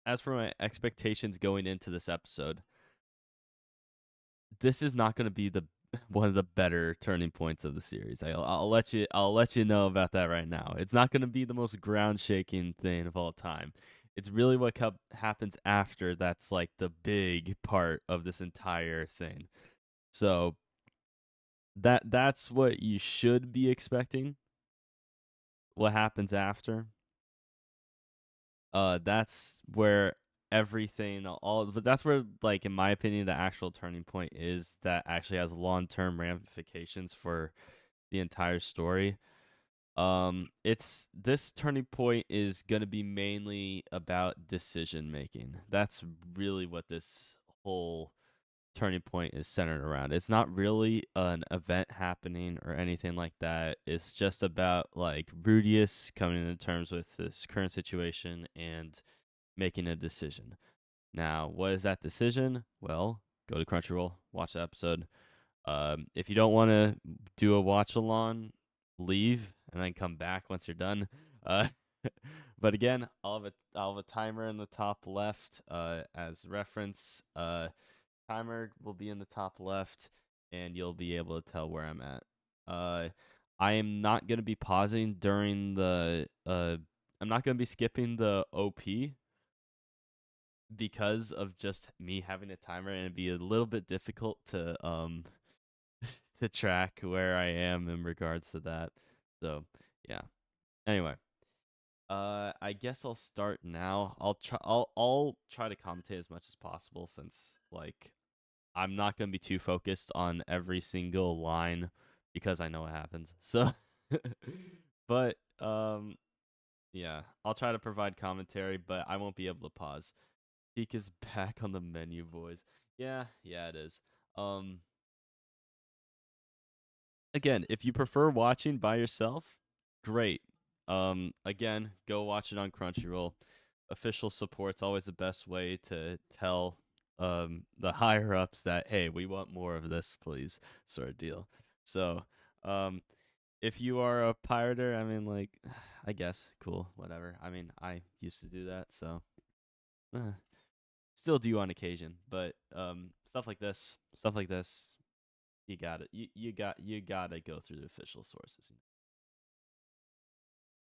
as for my expectations going into this episode, this is not going to be the one of the better turning points of the series. I'll let you know about that right now. It's not going to be the most ground shaking thing of all time. It's really what happens after that's like the big part of this entire thing. So that's what you should be expecting. What happens after? That's where everything all but that's where, like, in my opinion, the actual turning point is that actually has long-term ramifications for the entire story. It's this turning point is going to be mainly about decision making. That's really what this whole turning point is centered around. It's not really an event happening or anything like that. It's just about like Rudius coming into terms with this current situation and making a decision. Now, what is that decision? Well, go to Crunchyroll, watch the episode. If you don't want to do a watch along, leave and then come back once you're done. Uh, but again, I'll have a timer in the top left as reference. Timer will be in the top left, and you'll be able to tell where I'm at. Uh, I am not gonna be pausing during the. I'm not gonna be skipping the OP because of just me having a timer, and it'd be a little bit difficult to to track where I am in regards to that. So yeah. Anyway, I guess I'll start now. I'll try to commentate as much as possible since like I'm not gonna be too focused on every single line because I know what happens. So, but yeah, I'll try to provide commentary, but I won't be able to pause. Peak is back on the menu, boys. Yeah, it is. Um, again, if you prefer watching by yourself, great. Again, go watch it on Crunchyroll. Official support's always the best way to tell the higher ups that, hey, we want more of this, please, sort of deal. So, um, if you are a pirater, I mean, like, I guess, cool, whatever. I mean, I used to do that, so uh, still do on occasion. But stuff like this, you got it. You gotta go through the official sources.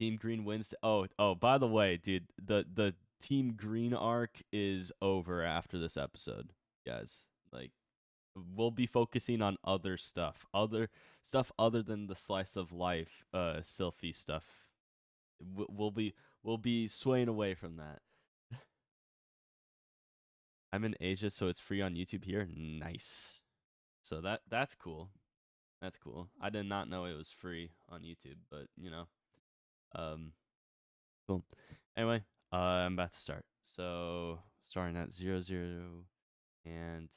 Team Green wins. Oh. By the way, dude, the Team Green arc is over after this episode, guys. Like, we'll be focusing on other stuff other than the slice of life, Sylphie stuff. We'll be we'll be swaying away from that. I'm in Asia, so it's free on YouTube here. Nice. So that's cool. That's cool. I did not know it was free on YouTube, but um, cool. Anyway, I'm about to start. So starting at 00, and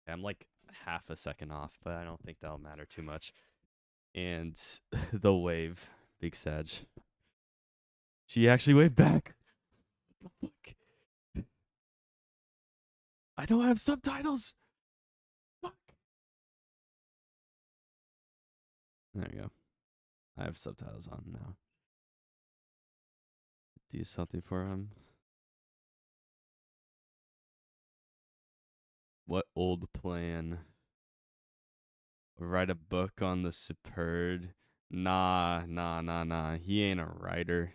I'm like half a second off, but I don't think that'll matter too much. And the wave, Big Sag. She actually waved back. What the fuck? I don't have subtitles. Fuck. There you go. I have subtitles on now. Do something for him. What old plan? Write a book on the superb. Nah. He ain't a writer.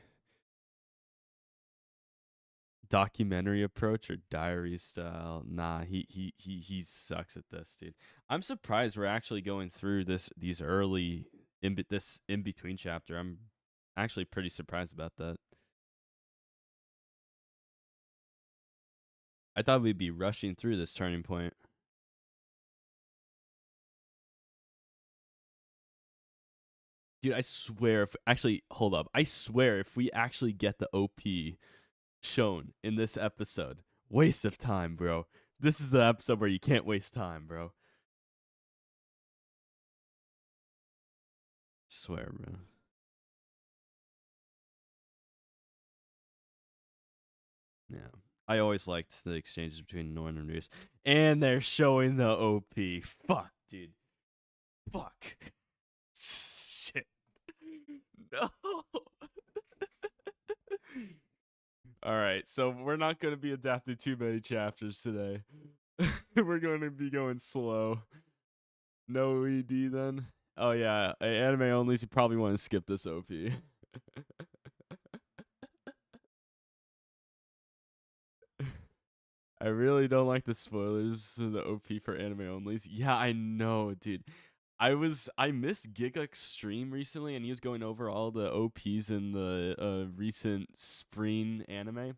Documentary approach or diary style? Nah, he sucks at this, dude. I'm surprised we're actually going through these early this in between chapter. I'm actually pretty surprised about that. I thought we'd be rushing through this turning point. Dude, I swear if actually hold up. I swear if we actually get the OP shown in this episode, waste of time, bro. This is the episode where you can't waste time, bro. Swear, bro. Yeah. I always liked the exchanges between Norn and Reese. And they're showing the OP. Fuck, dude. Fuck. Shit. No. All right, so we're not going to be adapting too many chapters today. We're going to be going slow. No ED then. Oh yeah, anime only. So you probably want to skip this OP. I really don't like the spoilers of the OP for anime onlys. Yeah, I know, dude. I missed Giga Extreme recently, and he was going over all the OPs in the recent spring anime.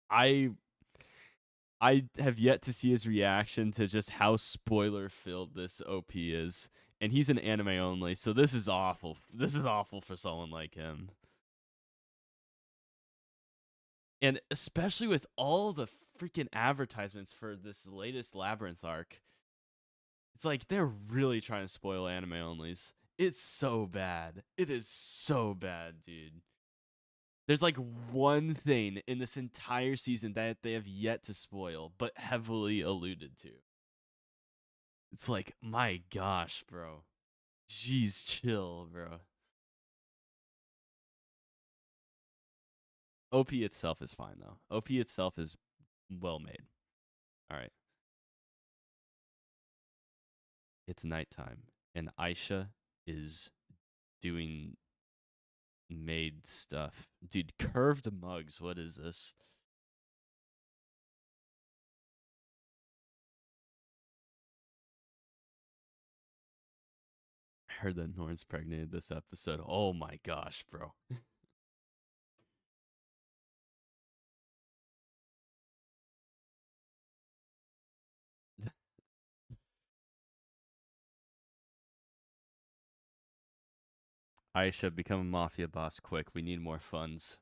I I have yet to see his reaction to just how spoiler filled this OP is, and he's an anime only, so this is awful. This is awful for someone like him, and especially with all the freaking advertisements for this latest Labyrinth arc. It's like they're really trying to spoil anime onlys. It's so bad. It is so bad, dude. There's like one thing in this entire season that they have yet to spoil, but heavily alluded to. It's like, my gosh, bro. Jeez, chill, bro. OP itself is fine though. OP itself is well made. All right. It's nighttime and Aisha is doing maid stuff. Dude, curved mugs. What is this? I heard that Norn's pregnant this episode. Oh my gosh, bro. Aisha, become a mafia boss quick. We need more funds.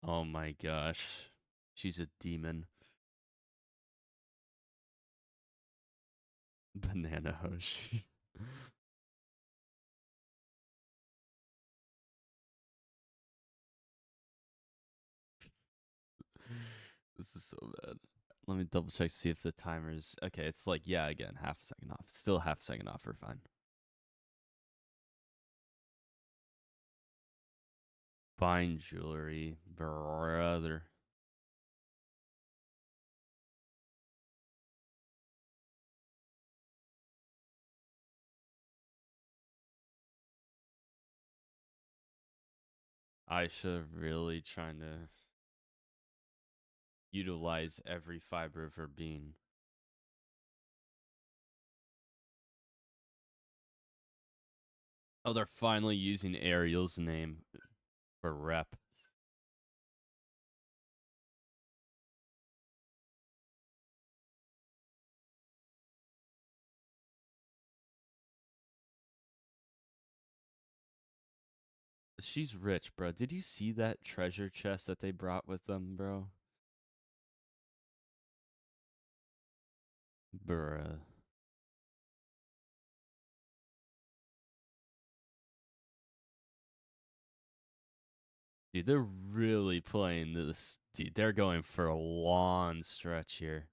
Oh my gosh. She's a demon. Banana Hoshi. This is so bad. Let me double check to see if the timer's okay. It's like, yeah, again, half a second off. Still half a second off. We're fine. Fine jewelry, brother. Aisha really trying to utilize every fiber of her being. Oh, they're finally using Ariel's name for rep. She's rich, bro. Did you see that treasure chest that they brought with them, bro? Bruh. Dude, they're really playing this. Dude, they're going for a long stretch here.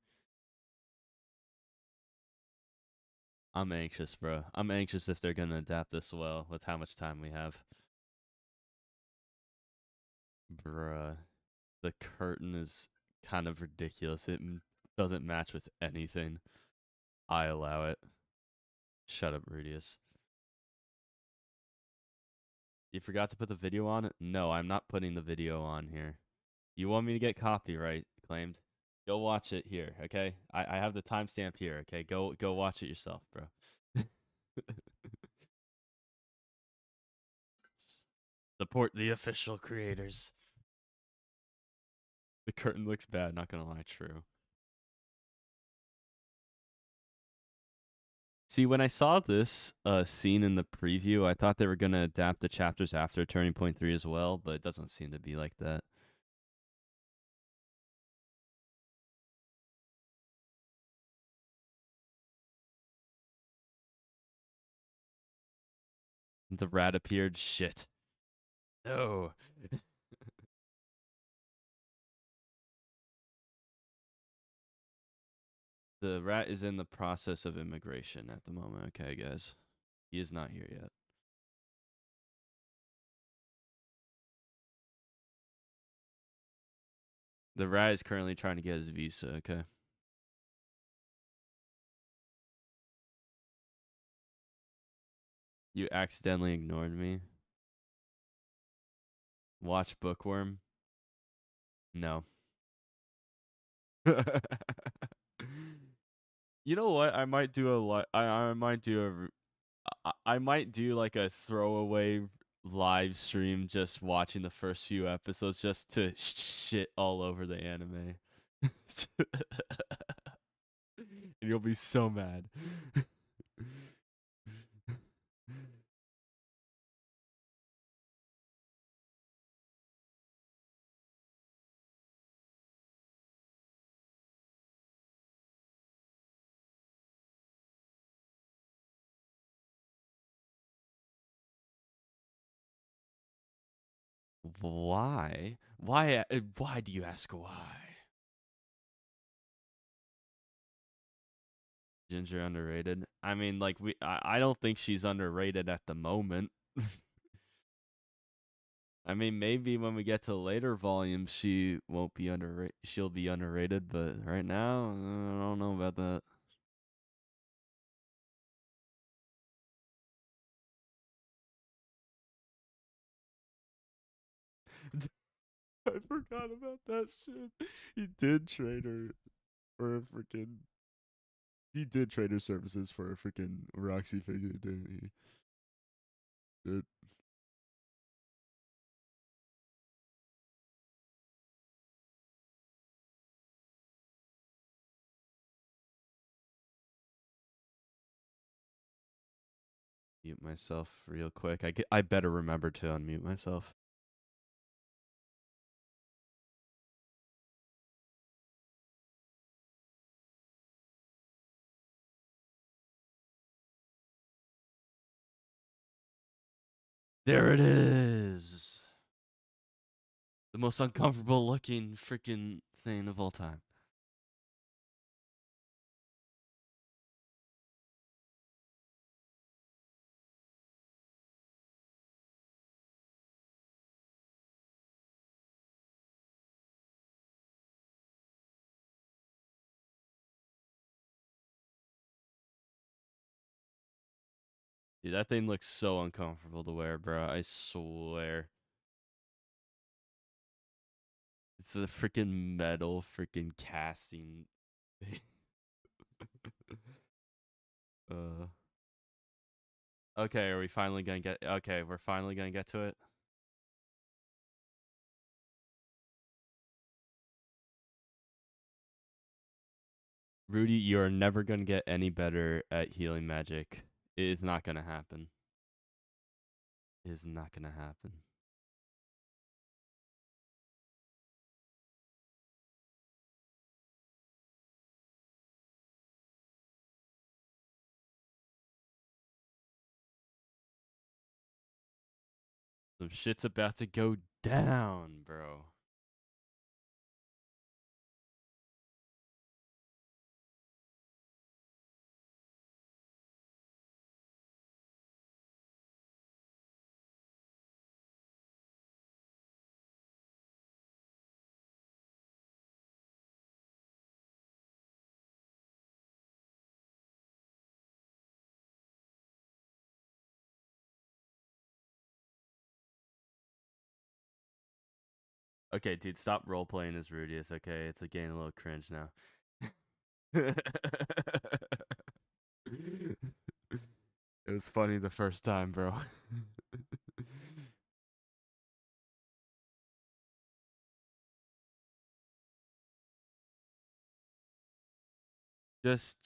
I'm anxious, bro. I'm anxious if they're going to adapt this well with how much time we have. Bruh. The curtain is kind of ridiculous. Doesn't match with anything. I allow it. Shut up, Rudius. You forgot to put the video on? No, I'm not putting the video on here. You want me to get copyright claimed? Go watch it here, okay? I have the timestamp here, okay? Go watch it yourself, bro. Support the official creators. The curtain looks bad, not gonna lie, true. See, when I saw this scene in the preview, I thought they were gonna adapt the chapters after Turning Point 3 as well, but it doesn't seem to be like that. The rat appeared. Shit. No. The rat is in the process of immigration at the moment. Okay, guys. He is not here yet. The rat is currently trying to get his visa. Okay. You accidentally ignored me. Watch Bookworm. No. You know what? I might do a lot. I might do I might do like a throwaway live stream just watching the first few episodes just to shit all over the anime. And you'll be so mad. Why? Why do you ask why? Ginger underrated? I mean, like I don't think she's underrated at the moment. I mean, maybe when we get to later volumes, she won't be underrated. She'll be underrated, but right now, I don't know about that. I forgot about that shit. He did trade her for a freaking. He did trade her services for a freaking Roxy figure, didn't he? Did mute myself real quick. I better remember to unmute myself. There it is. The most uncomfortable looking freaking thing of all time. Dude, that thing looks so uncomfortable to wear, bro. I swear. It's a freaking metal freaking casting. uh. Okay, are we finally gonna get? Okay, we're finally gonna get to it. Rudy, you are never gonna get any better at healing magic. It is not gonna happen. It is not gonna happen. Some shit's about to go down, bro. Okay, dude, stop role playing as Rudius. Okay, it's getting a little cringe now. It was funny the first time, bro. just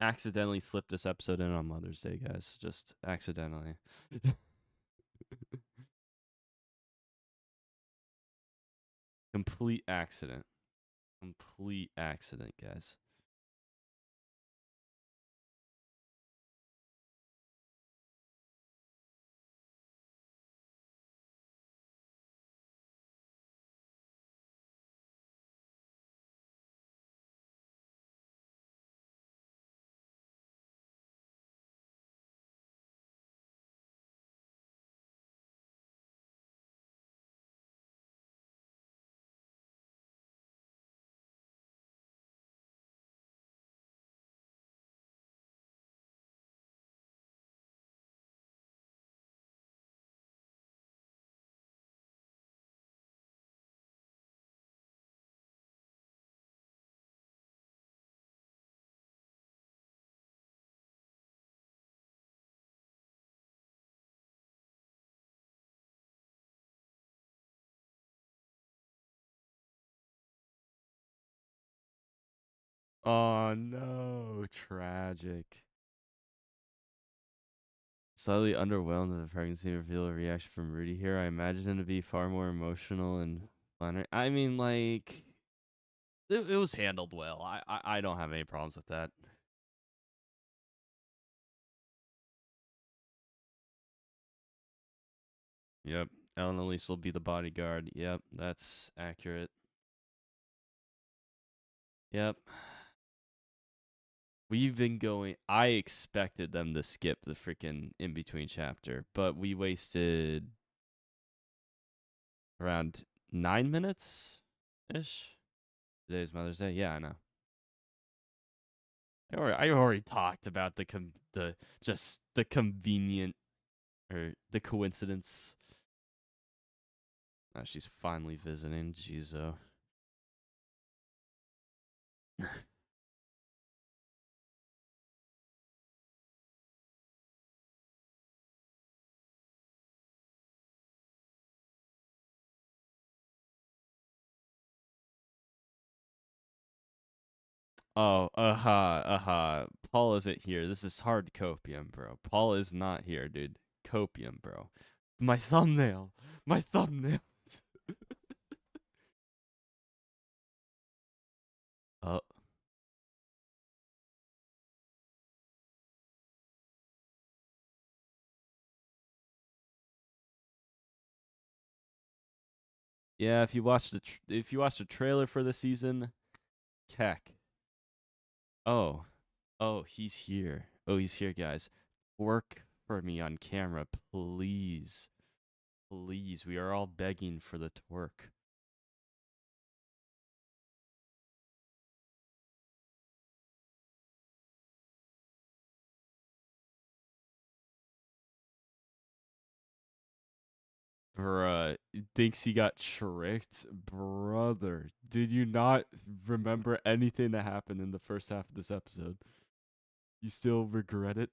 accidentally slip this episode in on Mother's Day, guys. Just accidentally. Complete accident. Complete accident, guys. Oh no, tragic. Slightly underwhelmed at the pregnancy reveal reaction from Rudy here. I imagine him to be far more emotional and funner. I mean, like, it was handled well. I don't have any problems with that. Yep. Ellen Elise will be the bodyguard. Yep, that's accurate. Yep. We've been going. I expected them to skip the freaking in between chapter, but we wasted around 9 minutes ish. Today's Mother's Day. Yeah, I know. I already talked about the just the convenient or the coincidence. She's finally visiting. Jeez, Oh, Paul isn't here. This is hard copium, bro. Paul is not here, dude. Copium, bro. My thumbnail. My thumbnail. Oh, yeah. If you watch the trailer for the season, Keck. Oh, he's here. Oh, he's here, guys. Work for me on camera, please, please. We are all begging for the twerk. Bruh, thinks he got tricked? Brother, did you not remember anything that happened in the first half of this episode? You still regret it?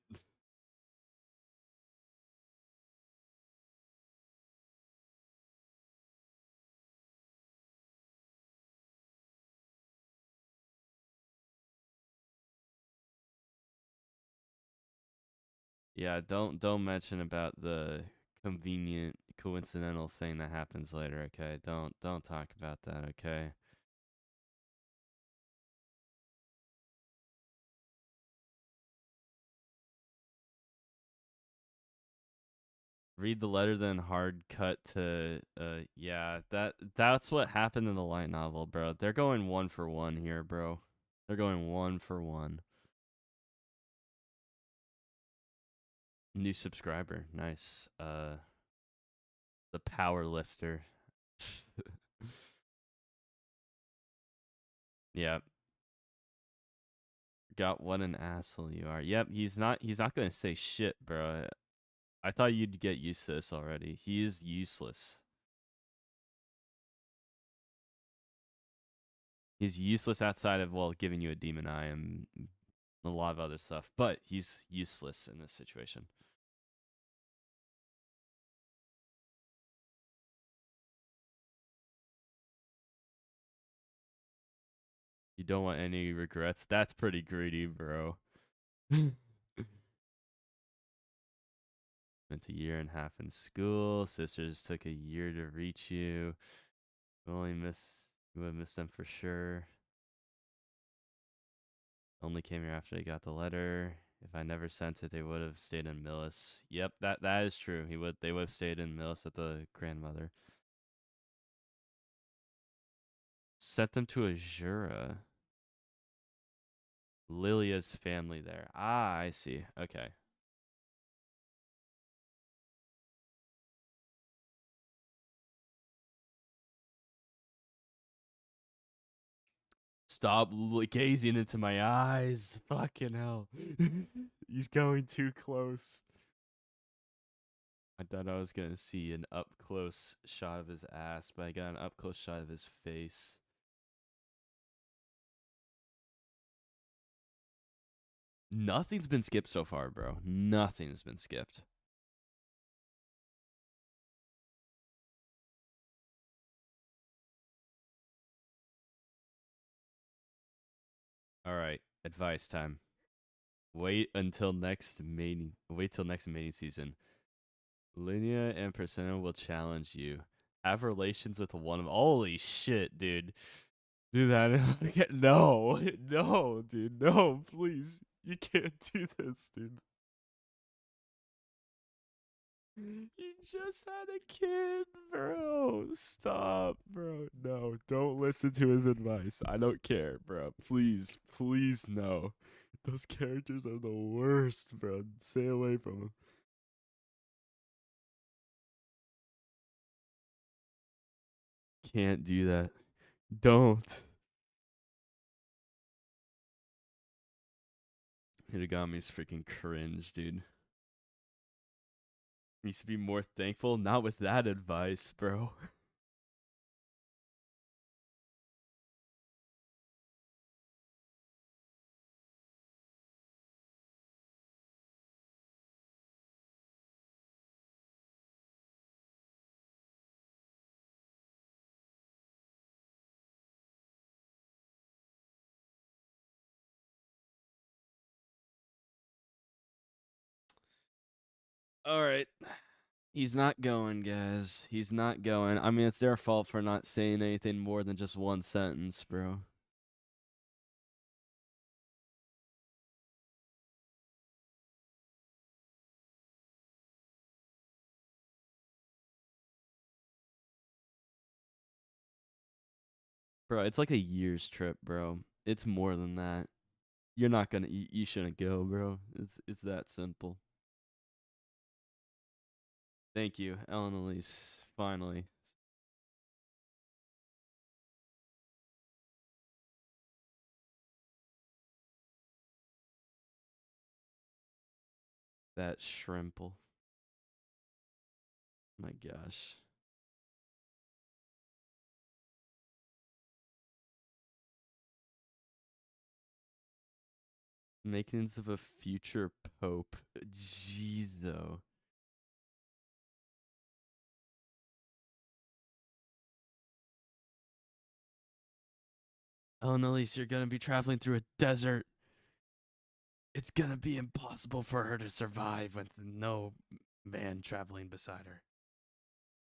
Yeah, don't mention about the convenient coincidental thing that happens later, okay? Don't talk about that, okay? Read the letter, then hard cut to yeah, that's what happened in the light novel, bro. They're going one for one here, bro. They're going one for one. New subscriber, nice. The power lifter. Yep. Got what an asshole you are. Yep, he's not gonna say shit, bro. I thought you'd get used to this already. He is useless. He's useless outside of giving you a demon eye and a lot of other stuff, but he's useless in this situation. You don't want any regrets. That's pretty greedy, bro. Spent a year and a half in school. Sisters took a year to reach you. You would miss them for sure. Only came here after they got the letter. If I never sent it, they would have stayed in Millis. Yep, that is true. They would have stayed in Millis at the grandmother. Sent them to Azura. Lilia's family there. Ah, I see. Okay. Stop gazing into my eyes. Fucking hell. He's going too close. I thought I was going to see an up close shot of his ass, but I got an up close shot of his face. Nothing's been skipped so far, bro. Nothing's been skipped. All right, advice time. Wait till next mating season. Linnea and Persona will challenge you. Have relations with one of. Holy shit, dude! Do that. No, no, dude, no, please. You can't do this, dude. He just had a kid, bro. Stop, bro. No, don't listen to his advice. I don't care, bro. Please, please, no. Those characters are the worst, bro. Stay away from them. Can't do that. Don't. Hitagami's freaking cringe, dude. Needs to be more thankful. Not with that advice, bro. All right. He's not going, guys. He's not going. I mean, it's their fault for not saying anything more than just one sentence, bro. Bro, it's like a year's trip, bro. It's more than that. You're not gonna. You shouldn't go, bro. It's that simple. Thank you, Ellen Elise. Finally, that shrimple. My gosh. Makings of a future pope. Jeezo. Ellen Elise, you're gonna be traveling through a desert. It's gonna be impossible for her to survive with no man traveling beside her.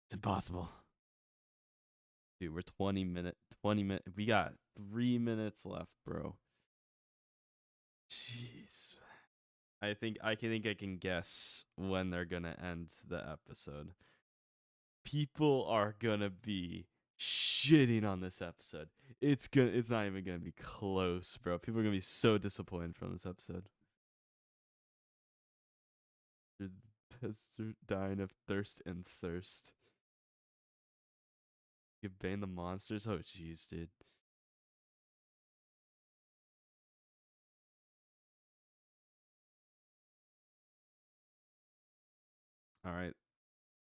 It's impossible. Dude, we're 20 minutes. We got 3 minutes left, bro. Jeez. I can guess when they're gonna end the episode. People are gonna be shitting on this episode. It's not even gonna be close, bro. People are gonna be so disappointed from this episode. They're dying of thirst and thirst. You bane the monsters? Oh jeez, dude. Alright.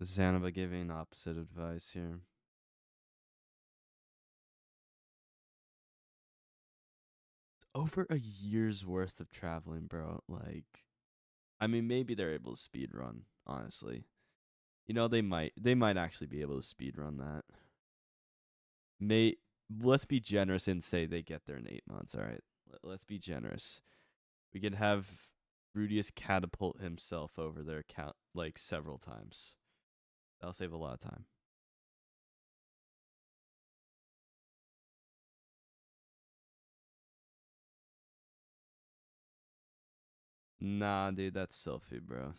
Xanaba giving opposite advice here. Over a year's worth of traveling, bro. Like, I mean, maybe they're able to speed run. Honestly, they might actually be able to speed run that. May Let's be generous and say they get there in 8 months. All right, let's be generous. We can have Rudius catapult himself over their account like several times. That'll save a lot of time. Nah, dude, that's Sylphie, bro.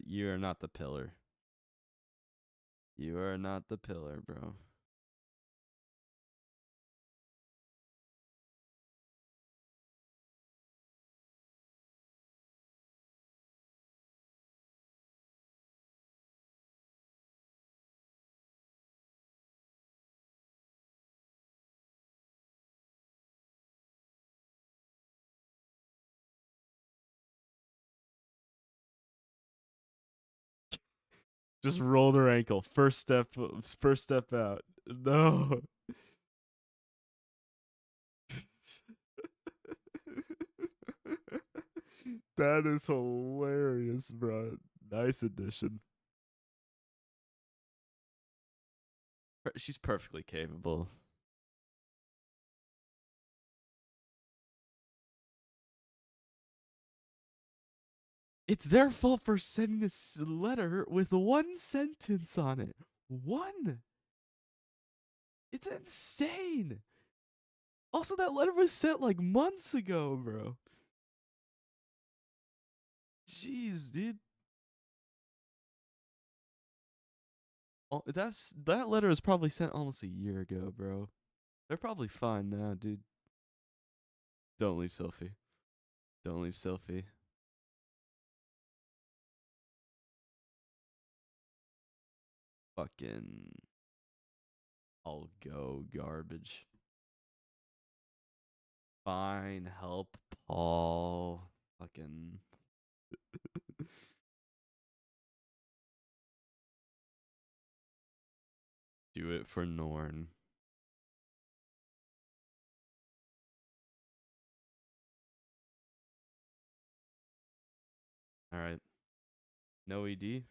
You are not the pillar. You are not the pillar, bro. Just rolled her ankle. First step out. No. That is hilarious, bro. Nice addition. She's perfectly capable. It's their fault for sending this letter with one sentence on it. One. It's insane. Also, that letter was sent like months ago, bro. Jeez, dude. Oh, that letter was probably sent almost a year ago, bro. They're probably fine now, dude. Don't leave Sophie. Don't leave Sophie. Fucking, I'll go garbage. Fine, help Paul. Fucking do it for Norn. All right. No ED.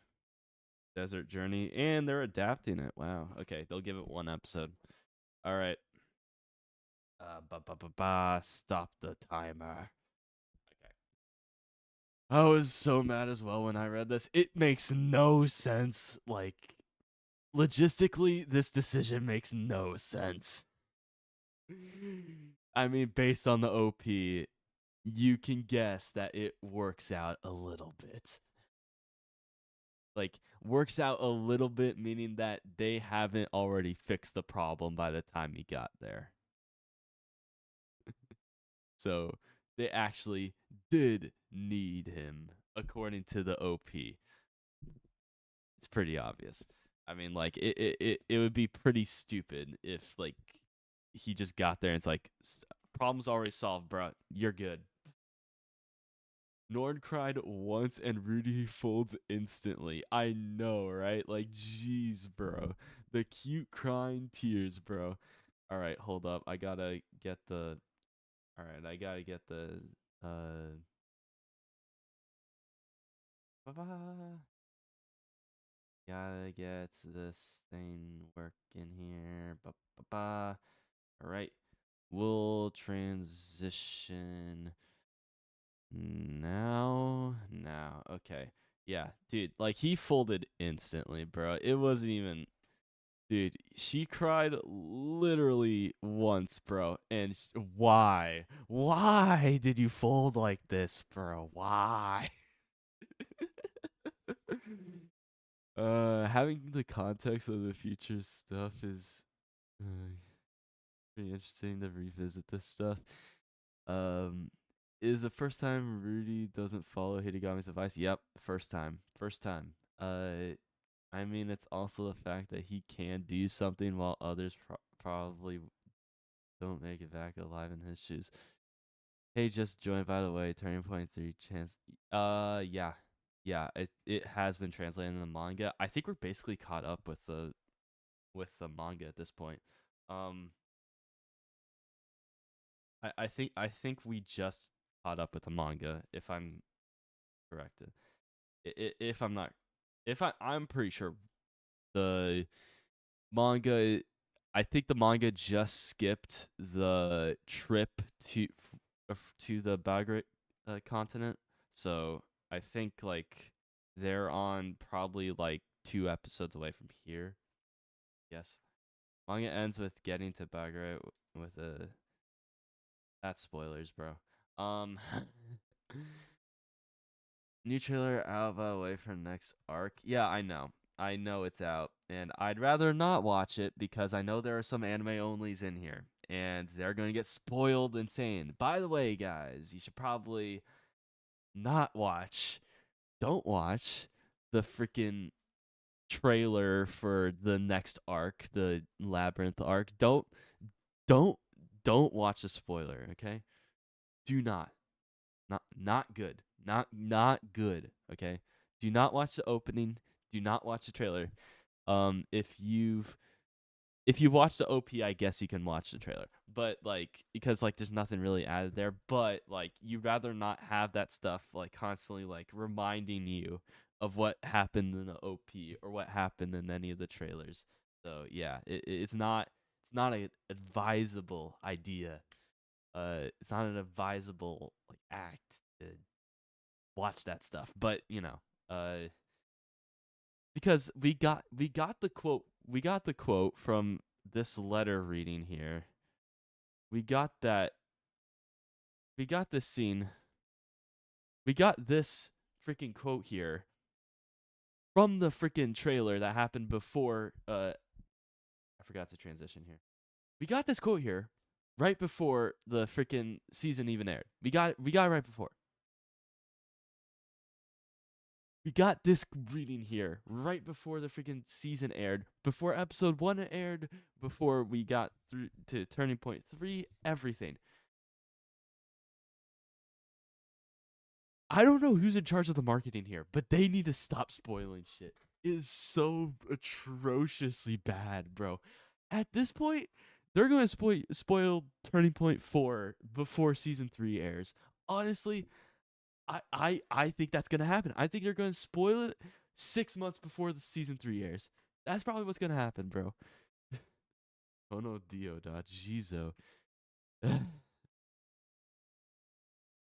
Desert Journey, and they're adapting it. Wow. Okay, they'll give it one episode. All right. Stop the timer. Okay. I was so mad as well when I read this. It makes no sense. Like, logistically, this decision makes no sense. I mean, based on the OP, you can guess that it works out a little bit. Like, works out a little bit, meaning that they haven't already fixed the problem by the time he got there. So they actually did need him, according to the OP. It's pretty obvious. I mean, like, it would be pretty stupid if, like, he just got there and it's like, problem's already solved, bro. You're good. Nord cried once and Rudy folds instantly. I know, right? Like, jeez, bro. The cute crying tears, bro. All right, hold up. I gotta get the. All right, I gotta get the. Ba-ba. Gotta get this thing working here. Ba-ba-ba. All right, we'll transition now. Okay. Yeah, dude, like he folded instantly, bro. It wasn't even dude, she cried literally once, bro. And why? Why did you fold like this, bro? Why? Having the context of the future stuff is pretty interesting to revisit this stuff. Um, is the first time Rudy doesn't follow Hidegami's advice? Yep, first time. First time. I mean, it's also the fact that he can do something while others probably don't make it back alive in his shoes. Hey, just joined, by the way. Turning Point 3 chance. Yeah. Yeah, it has been translated in the manga. I think we're basically caught up with the manga at this point. Um, I think we just caught up with the manga, if I'm corrected. If I'm not, I'm pretty sure the manga. I think the manga just skipped the trip to the Bagrat continent. So I think like they're on probably like 2 episodes away from here. Yes, manga ends with getting to Bagrat with a. That's spoilers, bro. Um, New trailer out by the way for next arc. Yeah, I know. I know it's out, and I'd rather not watch it because I know there are some anime onlys in here, and they're going to get spoiled insane. By the way, guys, you should probably not watch. Don't watch the freaking trailer for the next arc, the Labyrinth arc. Don't don't watch the spoiler, okay? Do not. Not good. Not good. Okay. Do not watch the opening. Do not watch the trailer. If you've watched the OP, I guess you can watch the trailer. But like because like there's nothing really added there. But like you'd rather not have that stuff like constantly like reminding you of what happened in the OP or what happened in any of the trailers. So yeah, it's not an advisable idea. It's not an advisable like act to watch that stuff. But because we got the quote from this letter reading here. We got that we got this scene. We got this freaking quote here from the freaking trailer that happened before I forgot to transition here. We got this quote here right before the freaking season even aired. We got it right before. We got this reading here right before the freaking season aired, before episode 1 aired, before we got through to Turning Point 3, everything. I don't know who's in charge of the marketing here, but they need to stop spoiling shit. It is so atrociously bad, bro. At this point, they're going to spoil Turning Point 4 before season 3 airs. Honestly, I think that's going to happen. I think they're going to spoil it 6 months before the season 3 airs. That's probably what's going to happen, bro. Oh no, Dio da Jizo.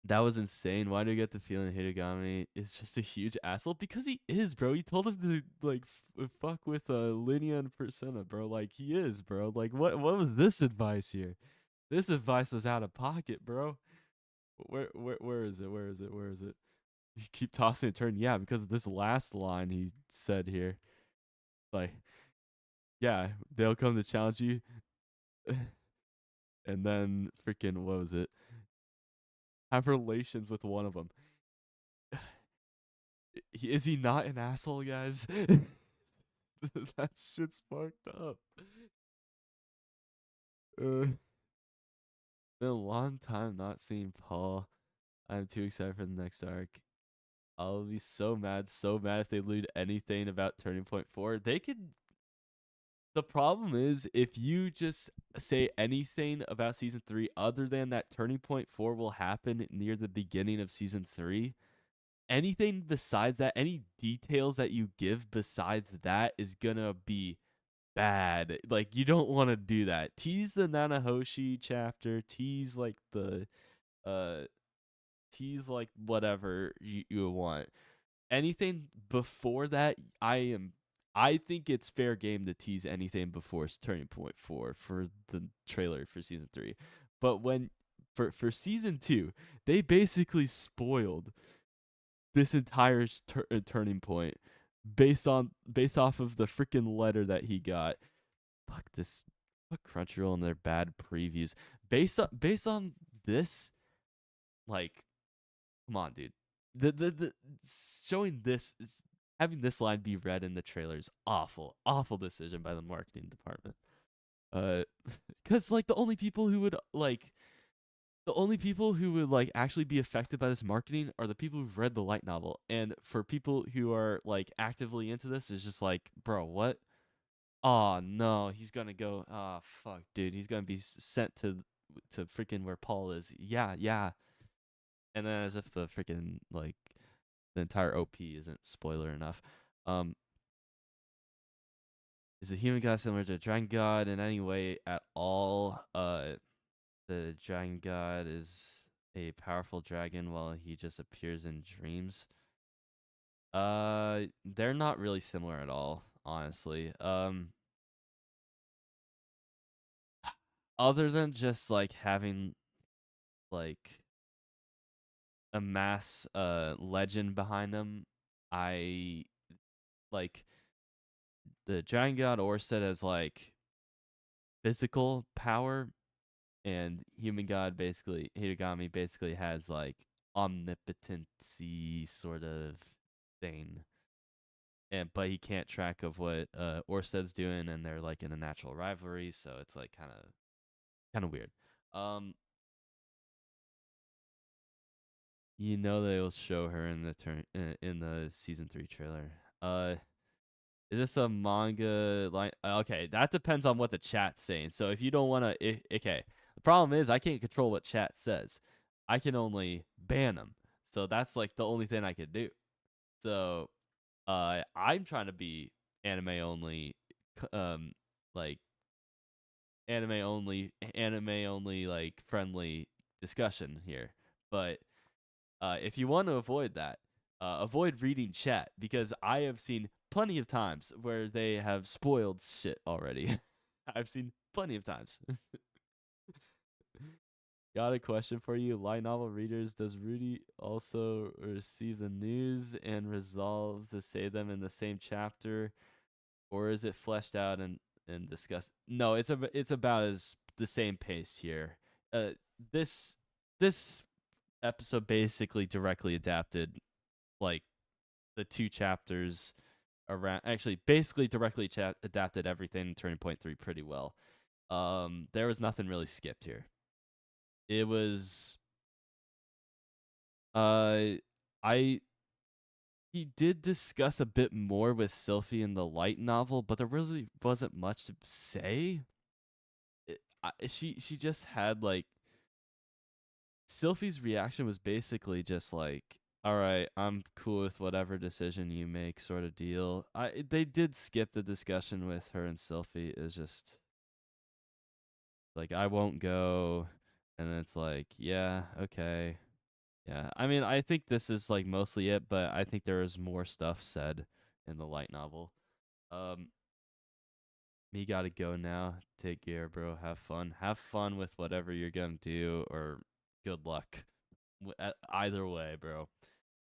That was insane. Why do you get the feeling Hitagami is just a huge asshole? Because he is, bro. He told him to like fuck with Linnea and Persona, bro. Like he is, bro. Like what was this advice here? This advice was out of pocket, bro. Where is it? Where is it? Where is it? You keep tossing a turn. Yeah, because of this last line he said here. Like, yeah, they'll come to challenge you. And then freaking what was it? Have relations with one of them. Is he not an asshole, guys? That shit's fucked up. Been a long time not seeing Paul. I'm too excited for the next arc. I'll be so mad if they lead anything about Turning Point 4. They could. The problem is, if you just say anything about season 3 other than that Turning Point 4 will happen near the beginning of season 3, anything besides that, any details that you give besides that is gonna be bad. Like you don't want to do that. Tease the Nanahoshi chapter, uh tease like whatever you want. Anything before that, I think it's fair game to tease anything before Turning Point 4 for the trailer for season 3. But when for season 2, they basically spoiled this entire turning point based off of the freaking letter that he got. Fuck this. Fuck Crunchyroll and their bad previews. Based on this, like, come on, dude. The showing this having this line be read in the trailer is awful decision by the marketing department. Because like the only people who would like actually be affected by this marketing are the people who've read the light novel. And for people who are like actively into this, it's just like, bro, what? Oh no, he's gonna go. Oh fuck, dude, he's gonna be sent to freaking where Paul is. Yeah, yeah. And then as if the freaking like the entire OP isn't spoiler enough. Um, is a human god similar to a dragon god in any way at all? The dragon god is a powerful dragon while he just appears in dreams. They're not really similar at all, honestly. Other than just like having like a mass legend behind them, I like the dragon god Orsted as like physical power, and human god basically Hitagami basically has like omnipotency sort of thing. And but he can't track of what Orsted's doing, and they're like in a natural rivalry, so it's like kind of weird. Um, they'll show her in the in the season 3 trailer. Is this a manga line? Okay, that depends on what the chat's saying. So if you don't want to, okay. The problem is I can't control what chat says. I can only ban them. So that's like the only thing I could do. So, I'm trying to be anime only, um, like anime only like friendly discussion here. But If you want to avoid that, avoid reading chat because I have seen plenty of times where they have spoiled shit already. I've seen plenty of times. Got a question for you. Light novel readers, does Rudy also receive the news and resolve to say them in the same chapter, or is it fleshed out and discussed? No, it's about as the same pace here. Uh, this this episode basically directly adapted like the two chapters around. Actually, basically directly adapted everything in Turning Point 3 pretty well. There was nothing really skipped here. It was uh I he did discuss a bit more with Sylphie in the light novel, but there really wasn't much to say. She just had like Sylphie's reaction was basically just like, "All right, I'm cool with whatever decision you make," sort of deal. They did skip the discussion with her and Sylphie. It's just like, "I won't go," and it's like, "Yeah, okay." Yeah, I mean, I think this is like mostly it, but I think there is more stuff said in the light novel. Um, me gotta go now. Take care, bro. Have fun. Have fun with whatever you're gonna do, or good luck. Either way, bro.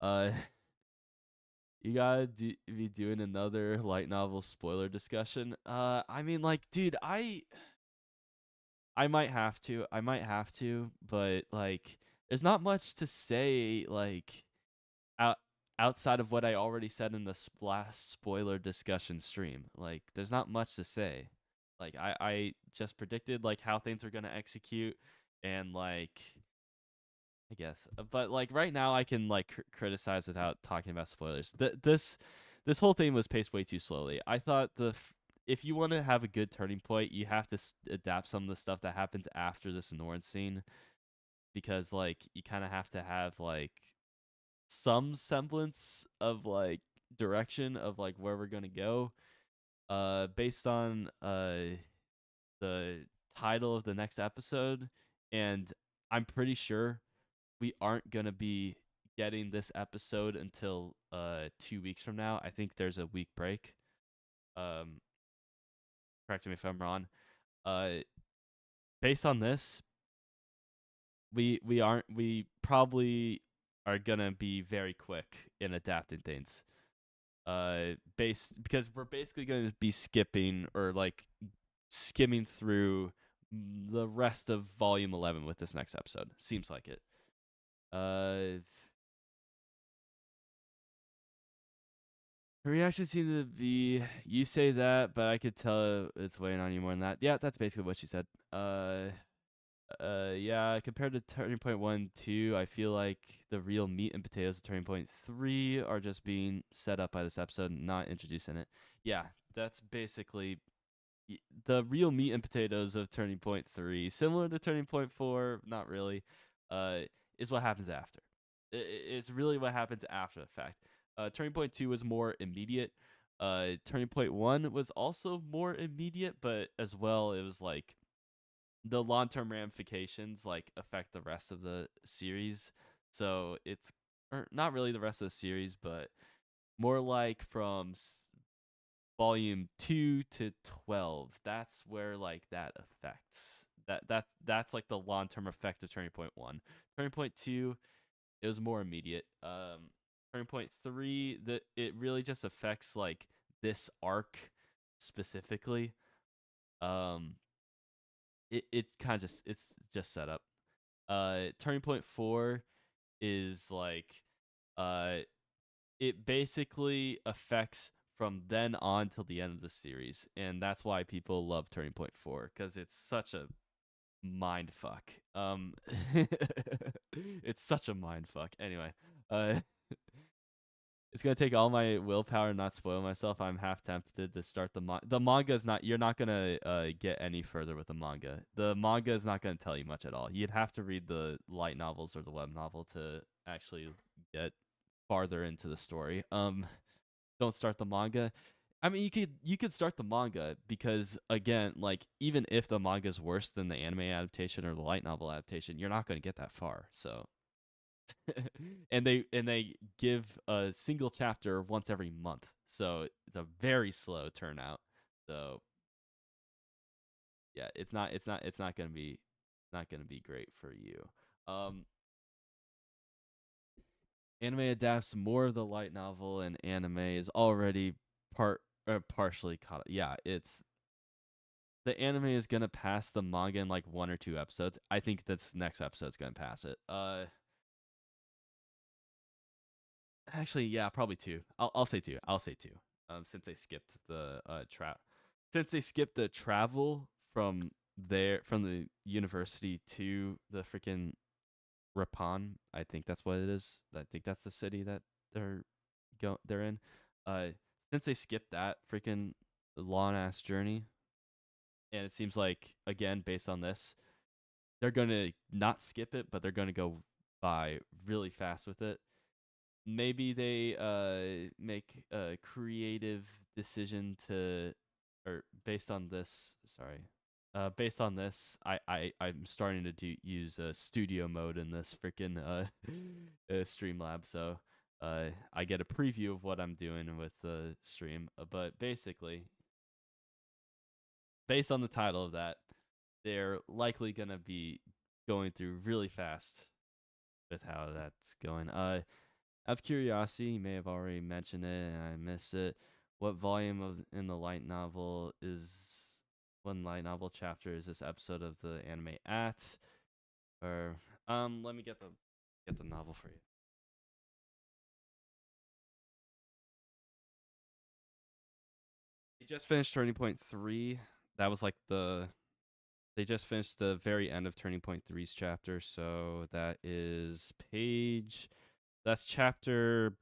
Uh, you gotta be doing another light novel spoiler discussion. I mean, like, dude, I might have to. I might have to, but like, there's not much to say. Like, out outside of what I already said in the last spoiler discussion stream. Like, there's not much to say. Like, I just predicted like how things are gonna execute, and like I guess, but like right now I can like criticize without talking about spoilers. This whole thing was paced way too slowly. I thought if you want to have a good turning point, you have to adapt some of the stuff that happens after the Sonoran scene, because like you kind of have to have like some semblance of like direction of like where we're gonna go, based on the title of the next episode, and I'm pretty sure we aren't gonna be getting this episode until 2 weeks from now. I think there's a week break. Um, correct me if I'm wrong. Uh, based on this, we probably are gonna be very quick in adapting things. Base because we're basically gonna be skipping or like skimming through the rest of volume 11 with this next episode. Seems like it. Uh, Her reaction seemed to be, "You say that, but I could tell it's weighing on you more than that." Yeah, that's basically what she said. Yeah. Compared to Turning Point 1, 2, I feel like the real meat and potatoes of Turning Point 3 are just being set up by this episode, not introduced in it. Yeah, that's basically the real meat and potatoes of Turning Point 3, similar to Turning Point 4, not really, uh, is what happens after. It's really what happens after the fact. Turning Point 2 was more immediate. Turning Point 1 was also more immediate, but as well, it was like the long term ramifications like affect the rest of the series. So it's or not really the rest of the series, but more like from volume 2 to 12. That's where like that affects that's like the long term effect of Turning Point 1. Turning Point 2, it was more immediate. Turning Point 3, it really just affects like this arc specifically. Um, it kind of just it's just set up. Turning Point 4 is like uh it basically affects from then on till the end of the series, and that's why people love Turning Point 4 because it's such a mind fuck. It's such a mind fuck. Anyway, uh, it's gonna take all my willpower to not spoil myself. I'm half tempted to start the manga is not. You're not gonna get any further with the manga. The manga is not gonna tell you much at all. You'd have to read the light novels or the web novel to actually get farther into the story. Don't start the manga. I mean, you could start the manga because again, like even if the manga is worse than the anime adaptation or the light novel adaptation, you're not going to get that far. So and they give a single chapter once every month, so it's a very slow turnout. So yeah, it's not gonna be not gonna be great for you. Um, Anime adapts more of the light novel, and anime is already partially caught up. Yeah, it's the anime is gonna pass the manga in like 1 or 2 episodes. I think this next episode's gonna pass it. Actually, yeah, probably two. I'll say two. I'll say two. Since they skipped the since they skipped the travel from the university to the freaking Rapan. I think that's what it is. I think that's the city that they're they're in. Uh, since they skipped that freaking long ass journey, and it seems like again based on this, they're gonna not skip it, but they're gonna go by really fast with it. Maybe they make a creative decision to, or based on this. Sorry, based on this, I'm starting to use studio mode in this freaking Streamlab, so I get a preview of what I'm doing with the stream. But basically, based on the title of that, they're likely gonna be going through really fast with how that's going. Out of curiosity, you may have already mentioned it and I missed it. What volume of in the light novel is one light novel chapter is this episode of the anime at? Or let me get the novel for you. They just finished Turning Point 3. That was like they just finished the very end of Turning Point Three's chapter, so that is page that's chapter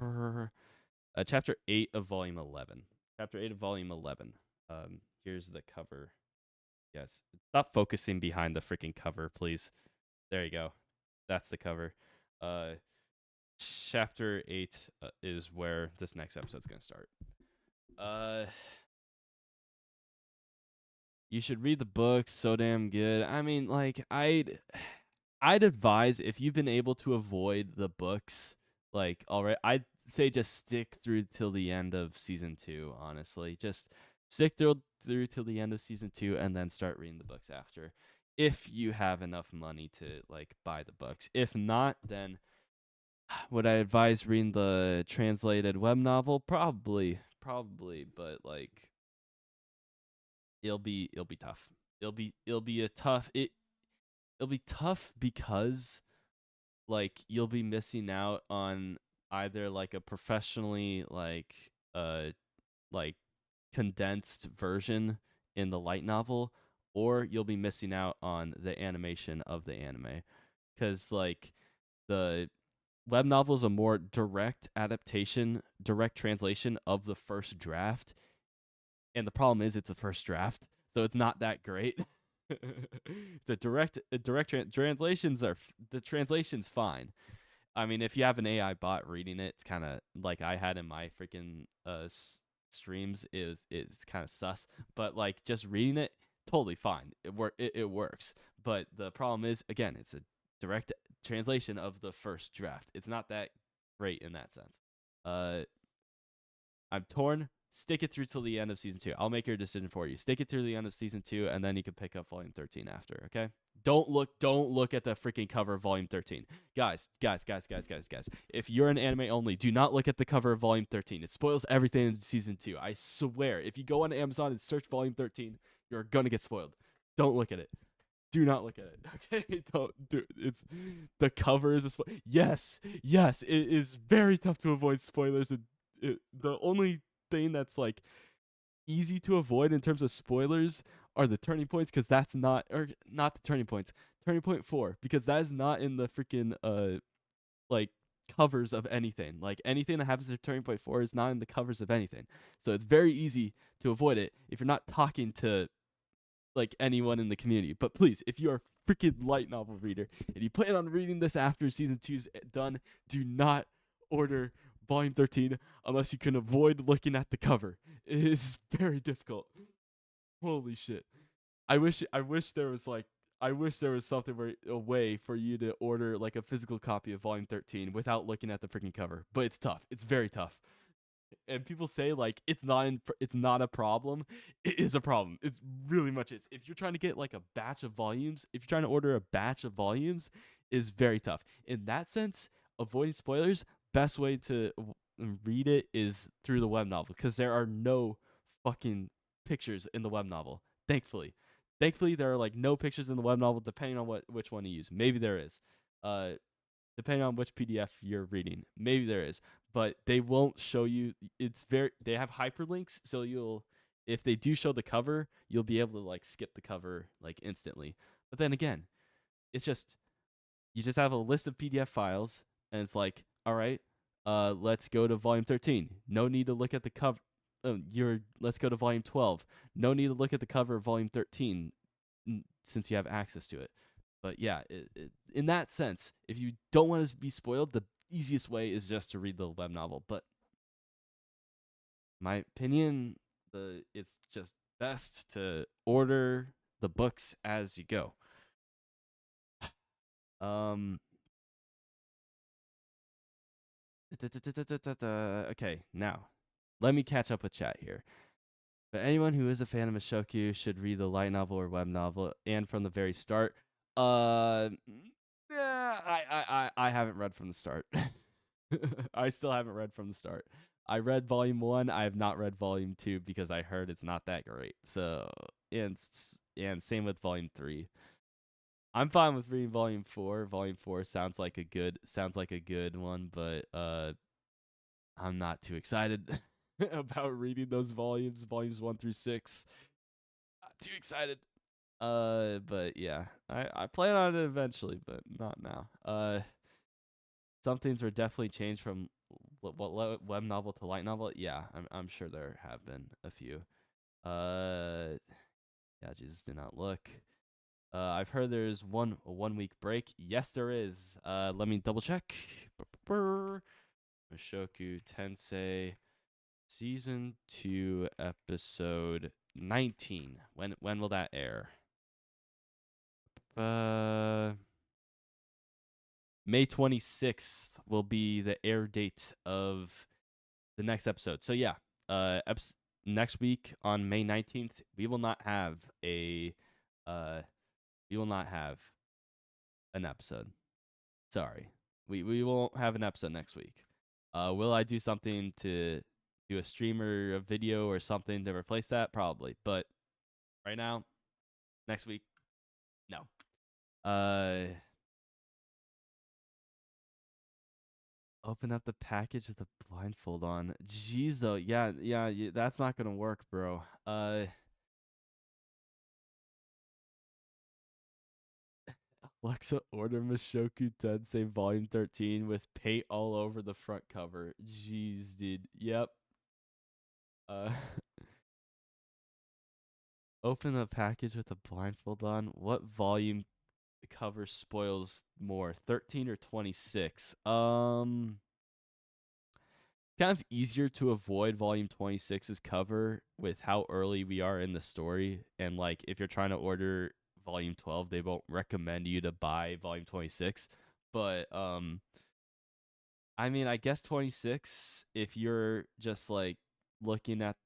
8 of volume 11. Chapter 8 of volume 11. Here's the cover. Yes. Stop focusing behind the freaking cover, please. There you go. That's the cover. Uh, chapter 8 is where this next episode's going to start. Uh, you should read the book. So damn good. I mean, like, I'd advise if you've been able to avoid the books, like, already, I'd say just stick through till the end of season 2, honestly. Just stick through till the end of season 2 and then start reading the books after. If you have enough money to, like, buy the books. If not, then would I advise reading the translated web novel? Probably, but, like, it'll be tough. It'll be a tough, it'll be tough because like you'll be missing out on either like a professionally like condensed version in the light novel, or you'll be missing out on the animation of the anime, because like the web novel is a more direct adaptation, direct translation of the first draft, and the problem is it's a first draft, so it's not that great. The translations are the translation's fine. I mean, if you have an AI bot reading it, it's kind of like I had in my freaking streams. It's kind of sus, but like just reading it, totally fine. It works. But the problem is, again, it's a direct translation of the first draft. It's not that great in that sense. Uh, I'm torn. Stick it through till the end of season 2. I'll make your decision for you. Stick it through the end of season 2, and then you can pick up volume 13 after. Okay? Don't look at the freaking cover of volume 13. Guys. If you're an anime only, do not look at the cover of volume 13. It spoils everything in season 2. I swear. If you go on Amazon and search volume 13, you're gonna get spoiled. Don't look at it. Do not look at it. Okay? Don't do it's the cover is a yes, it is very tough to avoid spoilers, and the only thing that's like easy to avoid in terms of spoilers are the turning points, because that's not, or not the turning points, turning point 4, because that is not in the freaking like covers of anything. Like anything that happens to turning point 4 is not in the covers of anything, so it's very easy to avoid it if you're not talking to like anyone in the community. But please, if you are a freaking light novel reader and you plan on reading this after season 2's done, do not order volume 13 unless you can avoid looking at the cover. It is very difficult. Holy shit. I wish there was like I wish there was something where a way for you to order like a physical copy of Volume 13 without looking at the freaking cover. But it's tough. It's very tough. And people say like it's not a problem. It is a problem. It's really much is. If you're trying to get like a batch of volumes, if you're trying to order a batch of volumes, is very tough. In that sense, avoiding spoilers, best way to read it is through the web novel because there are no fucking pictures in the web novel. Thankfully, there are like no pictures in the web novel. Depending on which one you use, maybe there is. Uh, depending on which PDF you're reading. Maybe there is, but they won't show you. It's very. They have hyperlinks, so you'll if they do show the cover, you'll be able to like skip the cover like instantly. But then again, it's just you just have a list of PDF files, and it's like, all right, let's go to volume 13. No need to look at the cover. Let's go to volume 12. No need to look at the cover of volume 13 since you have access to it. But yeah, in that sense, if you don't want to be spoiled, the easiest way is just to read the web novel. But my opinion, it's just best to order the books as you go. Um. Okay, now let me catch up with chat here. But anyone who is a fan of Mushoku should read the light novel or web novel, and from the very start. I haven't read from the start. I still haven't read from the start. I read volume 1. I have not read volume 2 because I heard it's not that great. So and same with volume 3. I'm fine with reading volume 4. Volume 4 sounds like a good one, but I'm not too excited about reading those volumes 1 through 6. Not too excited. But yeah, I plan on it eventually, but not now. Some things were definitely changed from what web novel to light novel. Yeah, I'm sure there have been a few. Yeah, Jesus, do not look. I've heard there's a 1 week break. Yes, there is. Let me double check. Mushoku Tensei season 2 episode 19. When will that air? May 26th will be the air date of the next episode. So yeah, next week on May 19th, we will not have an episode. Sorry. We won't have an episode next week. Will I do something to do a stream or a video or something to replace that? Probably. But right now, next week, no. Open up the package with a blindfold on. Jeez, though, yeah, that's not gonna work, bro. Alexa, order Mushoku Tensei Volume 13 with paint all over the front cover. Jeez, dude. Yep. Uh, open the package with a blindfold on. What volume cover spoils more, 13 or 26? Kind of easier to avoid volume 26's cover with how early we are in the story. And like if you're trying to order volume 12, they won't recommend you to buy volume 26. But I mean, I guess 26 if you're just like looking at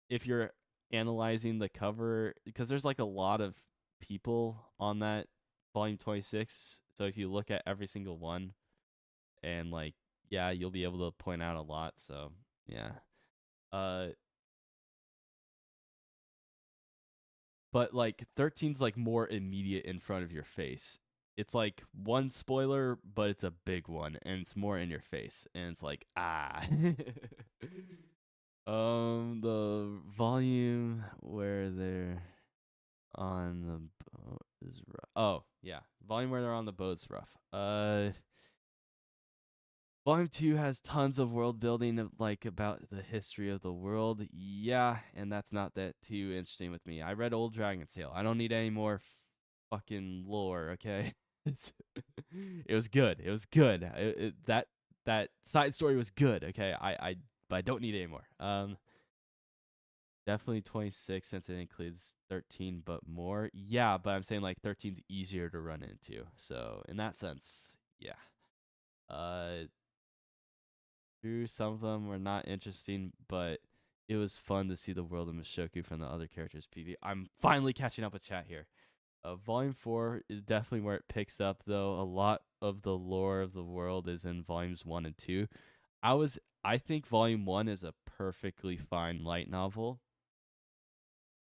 if you're analyzing the cover because there's like a lot of people on that volume 26. So if you look at every single one and like yeah, you'll be able to point out a lot. So, yeah. Uh but like 13's like more immediate in front of your face. It's like one spoiler, but it's a big one and it's more in your face and it's like ah. The volume where they're on the boat is rough. Oh, yeah. Volume where they're on the boat's rough. Volume 2 has tons of world building of, like about the history of the world. Yeah, and that's not that too interesting with me. I read Old Dragon's Tale. I don't need any more fucking lore, okay? It was good. It was good. That side story was good, okay? But I don't need any more. Definitely 26 since it includes 13, but more. Yeah, but I'm saying like 13's easier to run into. So in that sense, yeah. Uh, true. Some of them were not interesting, but it was fun to see the world of Mushoku from the other characters' PV. I'm finally catching up with chat here. Volume 4 is definitely where it picks up, though. A lot of the lore of the world is in volumes 1 and 2. I think volume 1 is a perfectly fine light novel.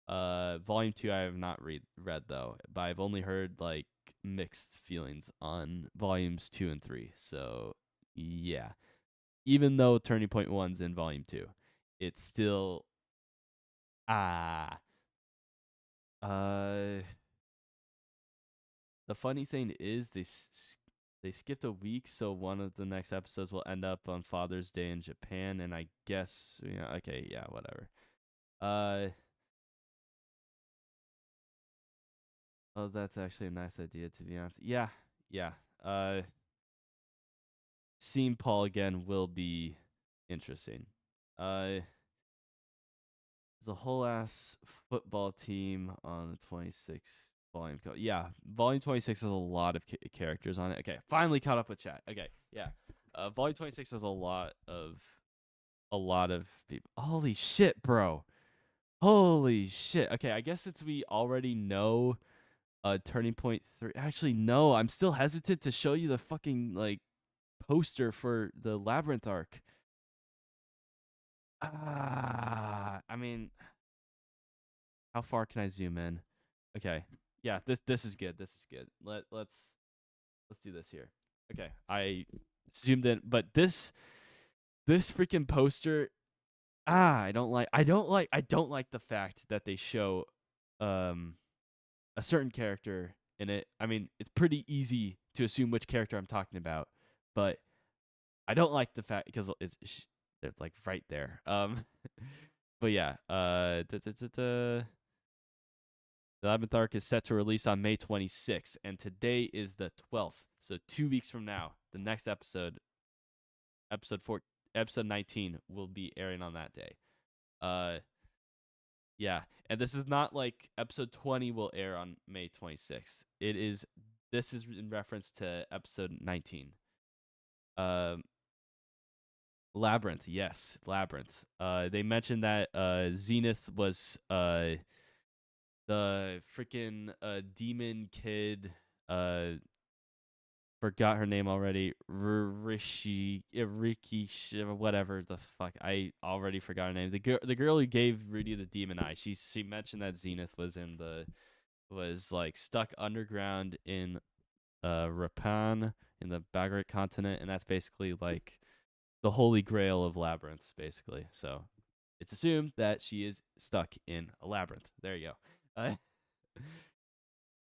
Volume 2 I have not read though, but I've only heard like mixed feelings on volumes 2 and 3. So, yeah. Even though Turning Point 1's in volume 2, it's still ah uh the funny thing is they skipped a week, so one of the next episodes will end up on Father's Day in Japan, and I guess okay, yeah, whatever. Uh oh, that's actually a nice idea to be honest. Yeah, yeah. Uh Seeing Paul again will be interesting. There's a whole ass football team on the 26th volume. Yeah, volume 26 has a lot of characters on it. Okay, finally caught up with chat. Okay, yeah. Volume 26 has a lot of people. Holy shit, bro. Holy shit. Okay, I guess since we already know Turning Point 3. Actually, no, I'm still hesitant to show you the fucking like poster for the Labyrinth arc. I mean, how far can I zoom in? Okay. Yeah, this is good. This is good. Let's do this here. Okay. I zoomed in, but this freaking poster I don't like the fact that they show um a certain character in it. I mean, it's pretty easy to assume which character I'm talking about, but I don't like the fact because they're like right there. But yeah, the 11th arc is set to release on May 26th, and today is the 12th. So 2 weeks from now, the next episode 4, episode 19, will be airing on that day. Uh, yeah, and this is not like episode 20 will air on May 26th. This is in reference to episode 19. Um, Labyrinth, yes, Labyrinth. They mentioned that Zenith was the freaking demon kid. Forgot her name already. Riki, whatever the fuck. I already forgot her name. The girl who gave Rudy the demon eye. She mentioned that Zenith was like stuck underground in Rapan in the Bagrat continent, and that's basically like the holy grail of labyrinths, basically. So it's assumed that she is stuck in a labyrinth. There you go.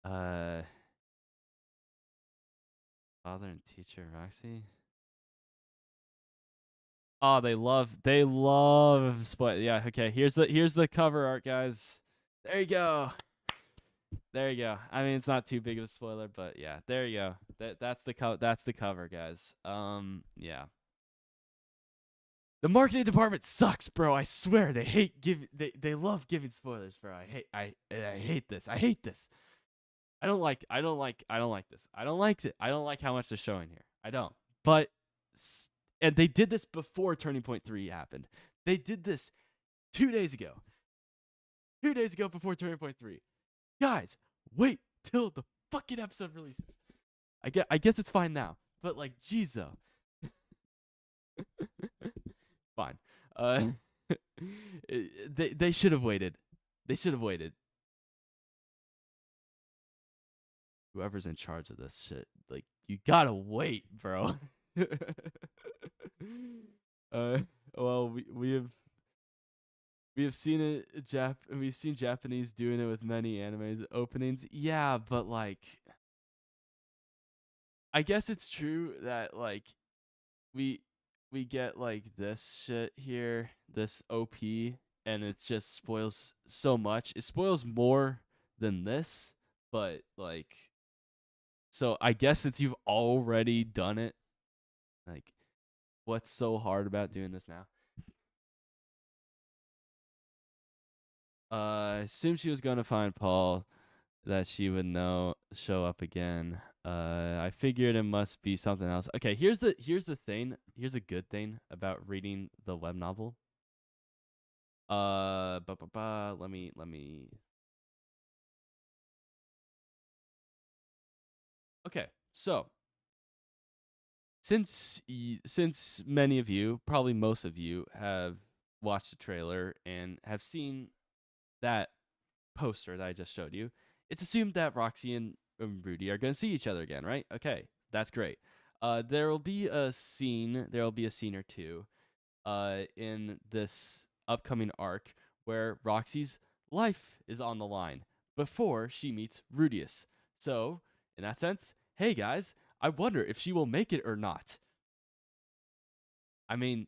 Uh, father and teacher Roxy. Oh, they love spoil. Yeah, okay. Here's the cover art, guys. There you go. There you go. I mean, it's not too big of a spoiler, but yeah, there you go. That's the cover, guys. Yeah. The marketing department sucks, bro. I swear they love giving spoilers, bro. I hate this. I hate this. I don't like this. I don't like it. I don't like how much they're showing here. I don't. But and they did this before Turning Point 3 happened. They did this 2 days ago. 2 days ago before Turning Point 3. Guys, wait till the fucking episode releases. I guess it's fine now. But like, jeez, fine. Uh they should have waited. They should have waited. Whoever's in charge of this shit, like you gotta wait, bro. uh, well, we have seen we've seen Japanese doing it with many animes openings. Yeah, but like, I guess it's true that like we we get like this shit here, this OP, and it just spoils so much. It spoils more than this, but like, so I guess since you've already done it, like, what's so hard about doing this now? Assume she was gonna find Paul, that she would know show up again. I figured it must be something else. Okay, here's the thing. Here's a good thing about reading the web novel. Let me. Okay, so since many of you, probably most of you, have watched the trailer and have seen that poster that I just showed you, it's assumed that Roxy and Rudy are going to see each other again, right? Okay, that's great. There will be a scene. There will be a scene or two in this upcoming arc where Roxy's life is on the line before she meets Rudius. So, in that sense, hey guys, I wonder if she will make it or not. I mean,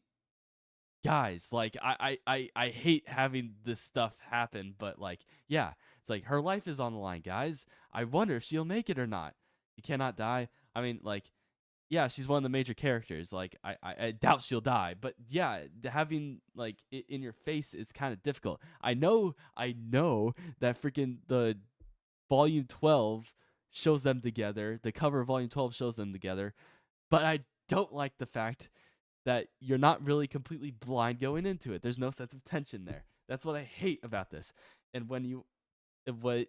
guys, like I hate having this stuff happen, but like, yeah, it's like her life is on the line, guys. I wonder if she'll make it or not. She cannot die. I mean, like, yeah, she's one of the major characters. Like, I doubt she'll die, but yeah, having like it in your face is kind of difficult. I know that freaking the volume 12 shows them together. The cover of volume 12 shows them together, but I don't like the fact that you're not really completely blind going into it. There's no sense of tension there. That's what I hate about this. And when you what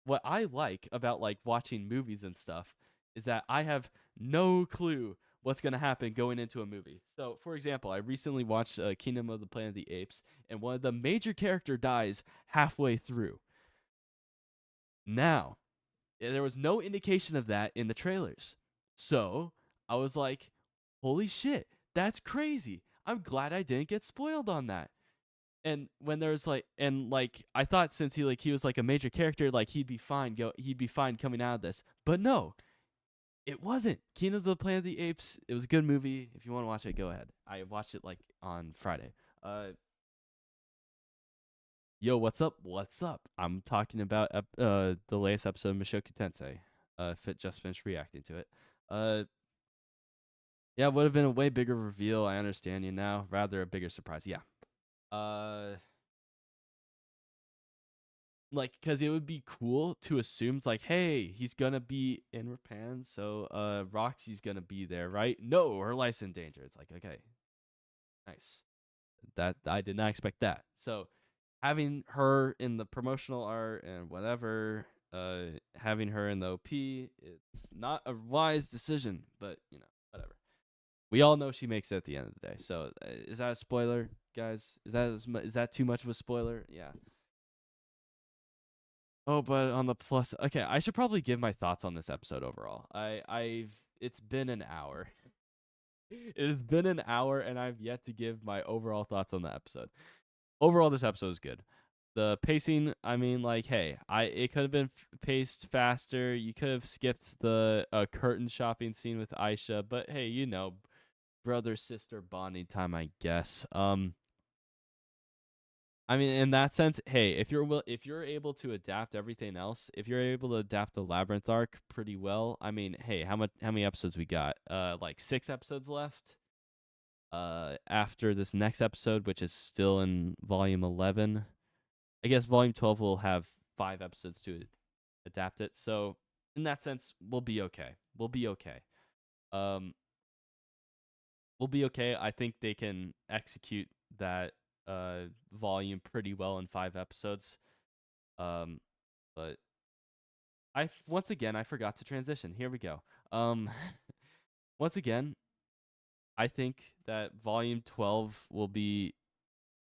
what I like about like watching movies and stuff is that I have no clue what's going to happen going into a movie. So, for example, I recently watched Kingdom of the Planet of the Apes, and one of the major character dies halfway through. Now, there was no indication of that in the trailers. So, I was like, holy shit, that's crazy. I'm glad I didn't get spoiled on that. And when there's like, and like, I thought since he was like a major character, like he'd be fine coming out of this. But no, it wasn't. Kingdom of the Planet of the Apes, it was a good movie. If you want to watch it, go ahead. I watched it like on Friday. Yo, what's up? What's up? I'm talking about the latest episode of Mushoku Tensei. Fit just finished reacting to it. Uh, yeah, it would have been a way bigger reveal. I understand you now. Rather a bigger surprise. Yeah. Uh, like, cause it would be cool to assume it's like, hey, he's gonna be in Japan, so Roxy's gonna be there, right? No, her life's in danger. It's like, okay, nice. That I did not expect that. So having her in the promotional art and whatever, having her in the OP, it's not a wise decision, but you know, whatever. We all know she makes it at the end of the day. So is that a spoiler, guys? Is that too much of a spoiler? Yeah. Oh, but on the plus, okay, I should probably give my thoughts on this episode overall. I've it's been an hour. It has been an hour, and I've yet to give my overall thoughts on the episode. Overall, this episode is good. The pacing, I mean, like, hey, it could have been paced faster. You could have skipped the curtain shopping scene with Aisha, but hey, you know, brother sister bonding time, I guess. I mean, in that sense, hey, if you're able to adapt everything else, if you're able to adapt the labyrinth arc pretty well, I mean, hey, how many episodes we got? Like 6 episodes left. After this next episode, which is still in volume 11, I guess volume 12 will have 5 episodes to adapt it. So in that sense, we'll be okay. We'll be okay. Um, we'll be okay. I think they can execute that volume pretty well in 5 episodes. Um, but once again I forgot to transition. Here we go. Um, once again, I think that volume 12 will be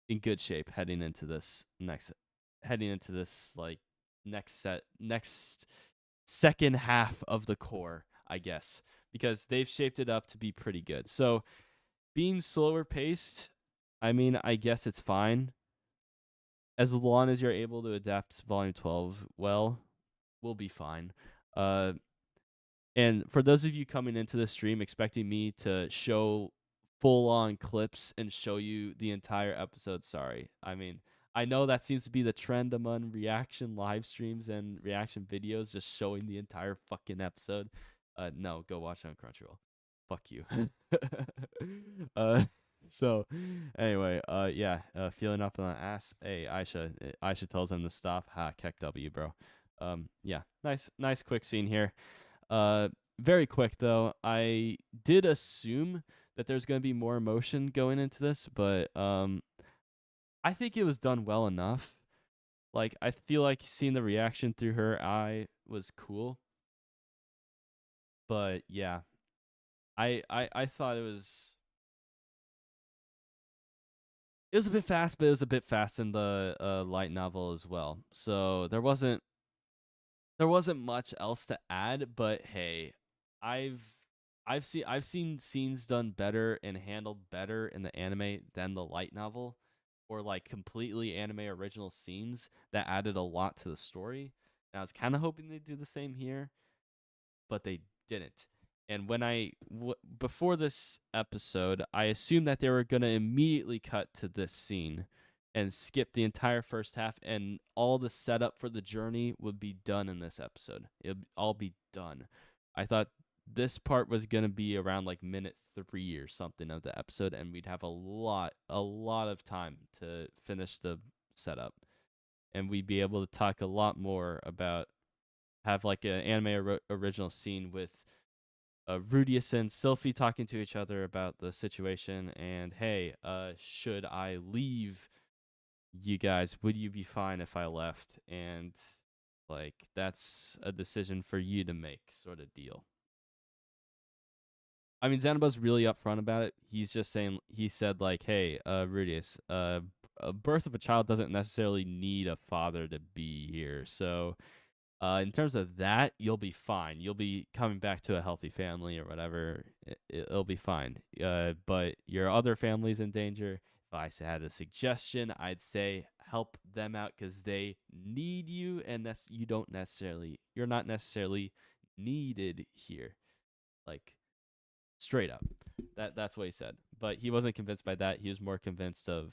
in good shape heading into this like next second half of the core, I guess, because they've shaped it up to be pretty good. So being slower paced, I mean, I guess it's fine as long as you're able to adapt volume 12 well. We'll be fine. Uh, And for those of you coming into the stream expecting me to show full on clips and show you the entire episode, sorry. I mean, I know that seems to be the trend among reaction live streams and reaction videos, just showing the entire fucking episode. No, go watch it on Crunchyroll. Fuck you. uh, So anyway, yeah, feeling up on the ass. Hey, Aisha tells him to stop. Ha, Keck W, bro. Yeah, nice quick scene here. Uh, very quick though. I did assume that there's gonna be more emotion going into this, but I think it was done well enough. Like I feel like seeing the reaction through her eye was cool, but yeah, I thought it was a bit fast, but it was a bit fast in the light novel as well. So there wasn't much else to add, but hey, I've I've seen scenes done better and handled better in the anime than the light novel, or like completely anime original scenes that added a lot to the story. And I was kind of hoping they'd do the same here, but they didn't. And before this episode, I assumed that they were gonna immediately cut to this scene and skip the entire first half, and all the setup for the journey would be done in this episode. It'd all be done. I thought this part was gonna be around like minute 3 or something of the episode, and we'd have a lot of time to finish the setup, and we'd be able to talk a lot more about have like an anime original scene with Rudius and Sylphie talking to each other about the situation, and hey, should I leave you guys? Would you be fine if I left? And like that's a decision for you to make, sort of deal. I mean, Xanaba's really upfront about it. He's just saying, he said like, hey, Rudius, a birth of a child doesn't necessarily need a father to be here, so in terms of that, you'll be fine. You'll be coming back to a healthy family or whatever. It'll be fine. But your other family's in danger. If I had a suggestion, I'd say help them out because they need you, and you're not necessarily needed here. Like straight up. That's what he said. But he wasn't convinced by that. He was more convinced of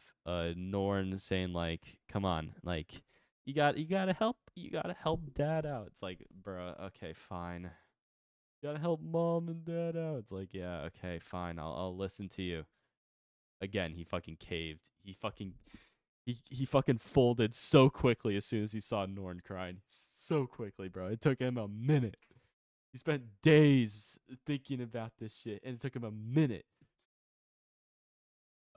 Norn saying like, "Come on, like you gotta help dad out." It's like, bruh, okay, fine. You gotta help mom and dad out. It's like, yeah, okay, fine. I'll listen to you. Again, he fucking caved. He fucking folded so quickly as soon as he saw Norn crying. So quickly, bro. It took him a minute. He spent days thinking about this shit, and it took him a minute.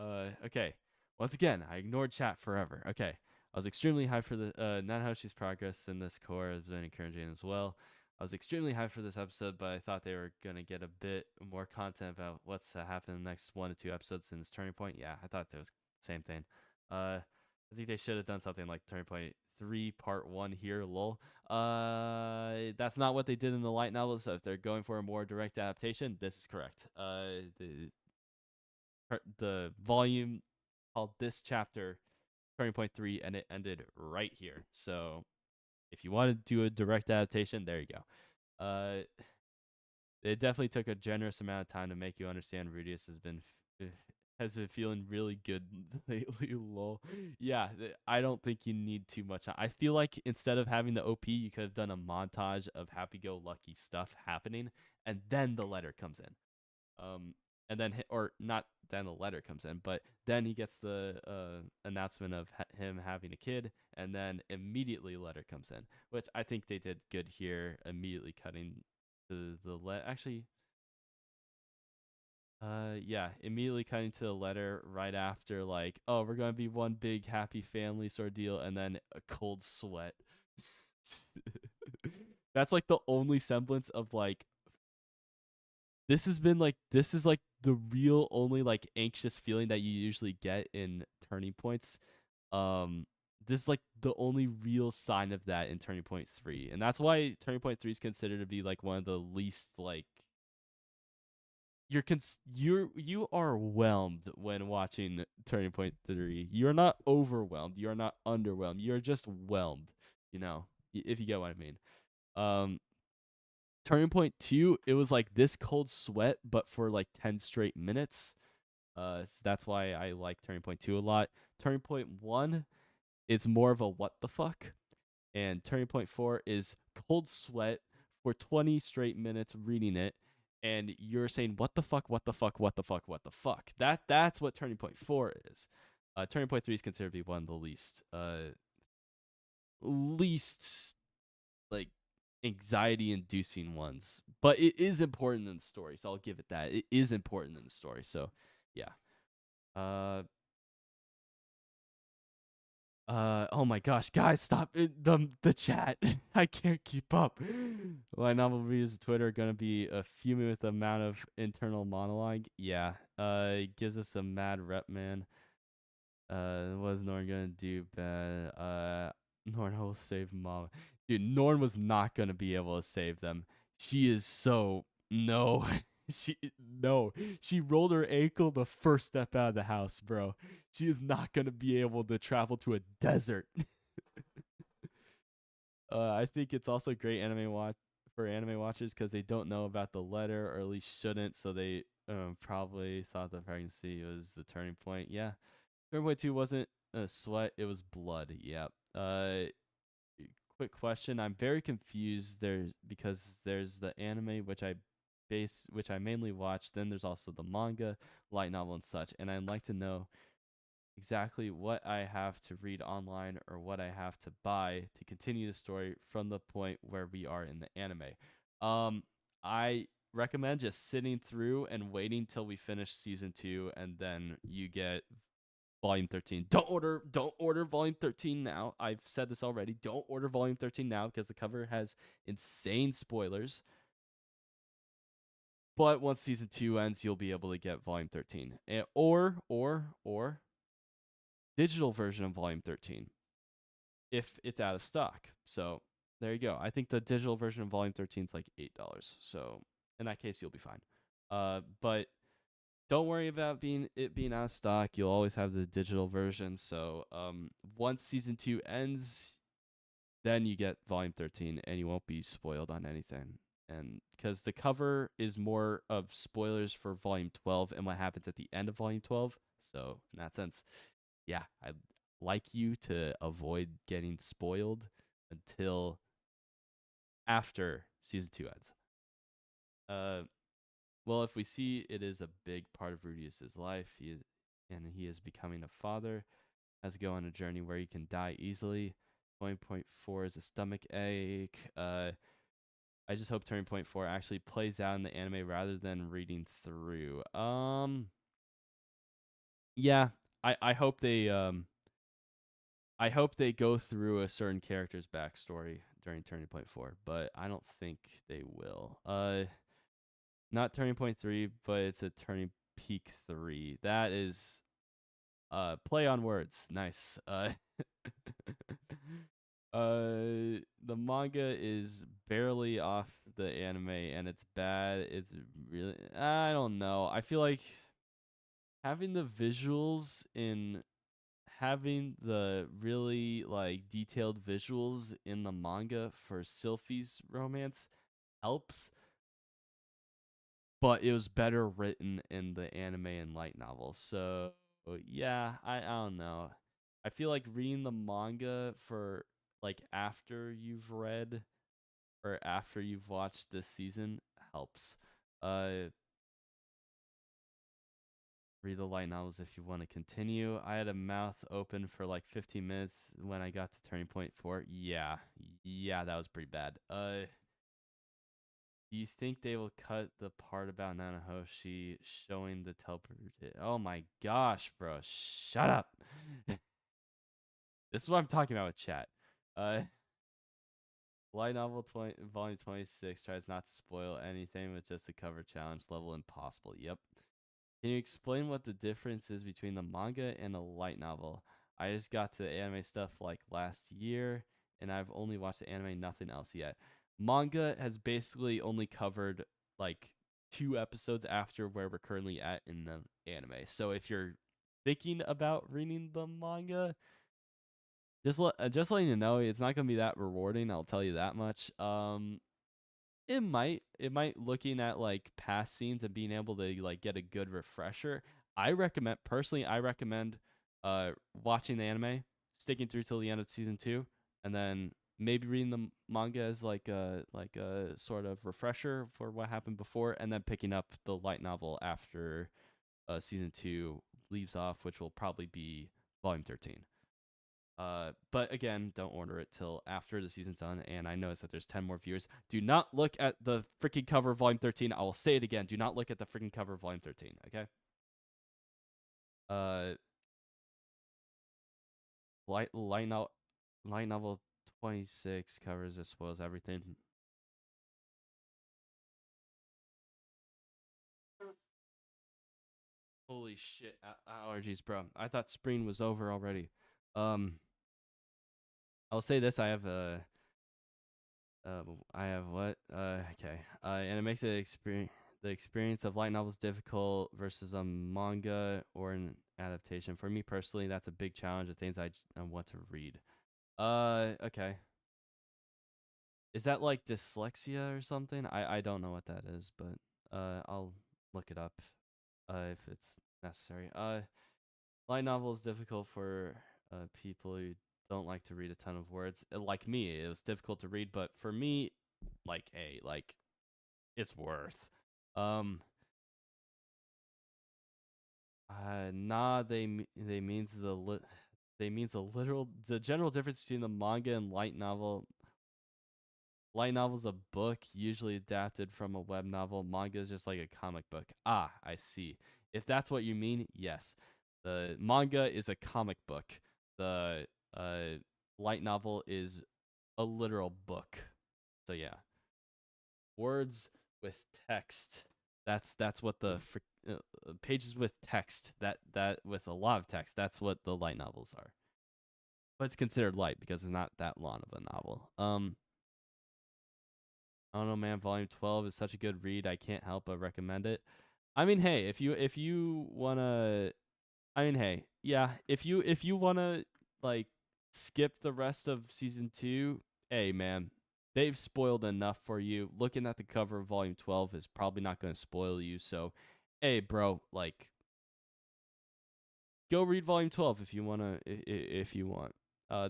Okay. Once again, I ignored chat forever. Okay. I was extremely hyped for the Nanahoshi's progress in this core has been encouraging as well. I was extremely hyped for this episode, but I thought they were gonna get a bit more content about what's to happen in the next 1 to 2 episodes in this turning point. Yeah, I thought that was the same thing. I think they should have done something like turning point 3 part 1 here, lol. That's not what they did in the light novel, so if they're going for a more direct adaptation, this is correct. The volume called this chapter turning point 3, and it ended right here. So if you want to do a direct adaptation, there you go. It definitely took a generous amount of time to make you understand Rudius has been feeling really good lately. Lol. Yeah, I don't think you need too much. I feel like instead of having the OP, you could have done a montage of happy-go-lucky stuff happening, and then the letter comes in. And then or not then the letter comes in, but then he gets the announcement of him having a kid, and then immediately letter comes in, which I think they did good here, immediately cutting the actually yeah, immediately cutting to the letter right after, like, oh, we're gonna be one big happy family sort of deal, and then a cold sweat. That's like the only semblance of like this is like the real only like anxious feeling that you usually get in turning points. Um this is like the only real sign of that in turning point 3. And that's why turning point 3 is considered to be like one of the least like you are whelmed when watching turning point 3. You're not overwhelmed, you're not underwhelmed, you're just whelmed, you know, if you get what I mean. Um Turning point 2, it was like this cold sweat, but for like 10 straight minutes. So that's why I like Turning Point 2 a lot. Turning Point 1, it's more of a what the fuck. And Turning Point 4 is cold sweat for 20 straight minutes reading it. and you're saying what the fuck, what the fuck, what the fuck, what the fuck. That's what Turning Point 4 is. Turning Point 3 is considered to be one of the least like anxiety inducing ones, but it is important in the story, so I'll give it that. It is important in the story, so yeah. Uh, oh my gosh, guys, stop it, the chat. I can't keep up. My novel reviews on Twitter are gonna be a fuming with the amount of internal monologue. Yeah. It gives us a mad rep, man. What is Norn gonna do? Bad. Norn will save Mom. Dude, Norn was not gonna be able to save them. She is so no. No. She rolled her ankle the first step out of the house, bro. She is not gonna be able to travel to a desert. I think it's also great anime watch for anime watchers because they don't know about the letter, or at least shouldn't. So they probably thought the pregnancy was the turning point. Yeah, turning point two wasn't a sweat; it was blood. Yeah. Quick question. I'm very confused. There's the anime which I mainly watch. Then there's also the manga, light novel, and such. And I'd like to know exactly what I have to read online or what I have to buy to continue the story from the point where we are in the anime. Um, I recommend just sitting through and waiting till we finish season 2 and then you get volume 13. Don't order volume 13 now. I've said this already. Don't order volume 13 now because the cover has insane spoilers. But once season 2 ends, you'll be able to get volume 13. Or digital version of volume 13 if it's out of stock. So there you go. I think the digital version of volume 13 is like $8. So in that case, you'll be fine. But don't worry about being out of stock. You'll always have the digital version. So once season 2 ends, then you get volume 13 and you won't be spoiled on anything. And because the cover is more of spoilers for volume 12 and what happens at the end of volume 12. So in that sense, yeah, I'd like you to avoid getting spoiled until after season 2 ends. Uh, well, if we see it is a big part of Rudius's life, he is becoming a father, has to go on a journey where he can die easily. Turning Point 4 is a stomach ache. I just hope Turning Point 4 actually plays out in the anime rather than reading through. Yeah, I hope they go through a certain character's backstory during Turning Point 4, but I don't think they will. Not Turning Point 3, but it's a Turning Peak 3. That is play on words. Nice. The manga is barely off the anime and it's bad. It's really I don't know. I feel like having the visuals in having the really like detailed visuals in the manga for Sylphie's romance helps, but it was better written in the anime and light novel. So yeah, I don't know. I feel like reading the manga for like after you've read or after you've watched this season helps. Uh Read the light novels if you want to continue. I had a mouth open for like 15 minutes when I got to Turning Point 4. Yeah. Yeah, that was pretty bad. Do you think they will cut the part about Nanahoshi showing the teleporter? Oh my gosh, bro. Shut up. This is what I'm talking about with chat. Uh Light novel 20, volume 26 tries not to spoil anything with just a cover challenge level impossible. Yep. Can you explain what the difference is between the manga and a light novel? I just got to the anime stuff like last year, and I've only watched the anime, nothing else yet. Manga has basically only covered like 2 episodes after where we're currently at in the anime. So if you're thinking about reading the manga, just letting you know, it's not gonna be that rewarding. I'll tell you that much. It might looking at like past scenes and being able to like get a good refresher. I recommend watching the anime, sticking through till the end of season 2, and then maybe reading the manga as like a sort of refresher for what happened before, and then picking up the light novel after season 2 leaves off, which will probably be volume 13. But again, don't order it till after the season's done. And I noticed that there's 10 more viewers. Do not look at the freaking cover of volume 13. I will say it again. Do not look at the freaking cover of volume 13. Okay. Uh, light light novel light novel 26 covers as well as everything. Holy shit, allergies, bro. I thought spring was over already. Um, I'll say this: I have what? Okay. And it makes the experience of light novels difficult versus a manga or an adaptation. For me personally, that's a big challenge of things I want to read. Okay. Is that like dyslexia or something? I don't know what that is, but I'll look it up if it's necessary. Light novel is difficult for people who don't like to read a ton of words. Like me, it was difficult to read, but for me, like it's worth. Um, nah, they means they means the general difference between the manga and light novel. Light novel's a book, usually adapted from a web novel. Manga is just like a comic book. Ah, I see. If that's what you mean, yes. The manga is a comic book. The uh, light novel is a literal book. So yeah, words with text. That's what pages with text. That with a lot of text. That's what the light novels are. But it's considered light because it's not that long of a novel. I don't know, man. Volume 12 is such a good read. I can't help but recommend it. I mean, hey, if you wanna, I mean, hey, yeah, if you wanna like skip the rest of season 2, hey, man, they've spoiled enough for you. Looking at the cover of Volume 12 is probably not gonna spoil you. So, hey, bro, like go read volume 12 if you if you want.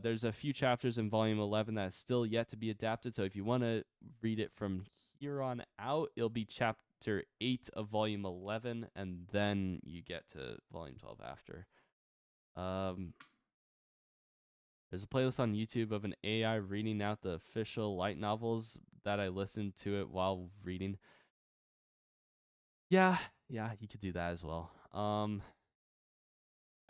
There's a few chapters in volume 11 that's still yet to be adapted, so if you want to read it from here on out, it'll be chapter 8 of volume 11, and then you get to volume 12 after. um there's a playlist on YouTube of an AI reading out the official light novels that I listened to it while reading. Yeah, you could do that as well.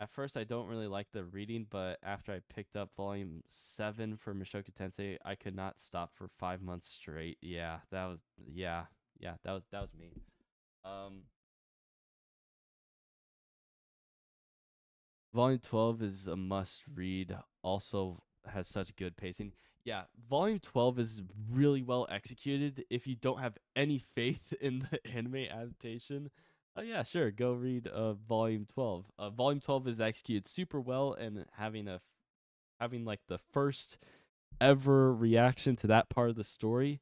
At first, I don't really like the reading, but after I picked up volume 7 for Mushoku Tensei, I could not stop for 5 months straight. Yeah, that was me. Um, Volume 12 is a must read. Also has such good pacing. Yeah, Volume 12 is really well executed. If you don't have any faith in the anime adaptation, yeah, sure, go read Volume 12. Volume 12 is executed super well, and having like the first ever reaction to that part of the story,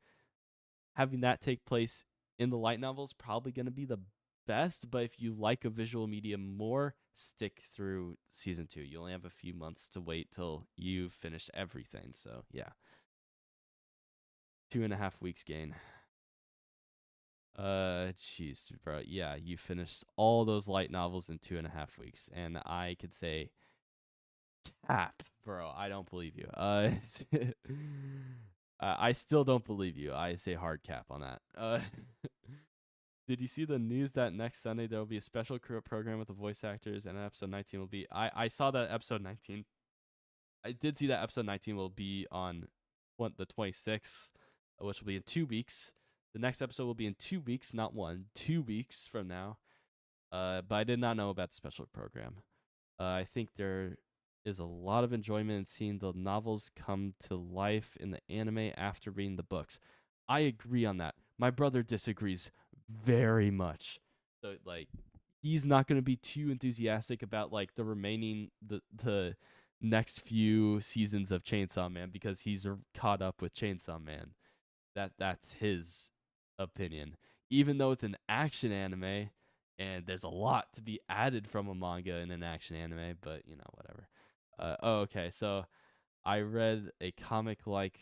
having that take place in the light novel is probably going to be the best. But if you like a visual medium more, stick through season 2. You only have a few months to wait till you've finished everything. So yeah, 2.5 weeks gain. Jeez, bro. Yeah, you finished all those light novels in 2.5 weeks, and I could say cap, bro. I don't believe you. I still don't believe you. I say hard cap on that. Did you see the news that next Sunday there will be a special program with the voice actors, and episode 19 will be? I saw that episode 19. I did see that episode 19 will be on the 26th, which will be in 2 weeks. The next episode will be in 2 weeks, not 2 weeks from now. But I did not know about the special program. I think there is a lot of enjoyment in seeing the novels come to life in the anime after reading the books. I agree on that. My brother disagrees very much. So like he's not going to be too enthusiastic about like the next few seasons of Chainsaw Man because he's caught up with Chainsaw Man. That's his opinion. Even though it's an action anime and there's a lot to be added from a manga in an action anime, but whatever. Okay, so I read a comic like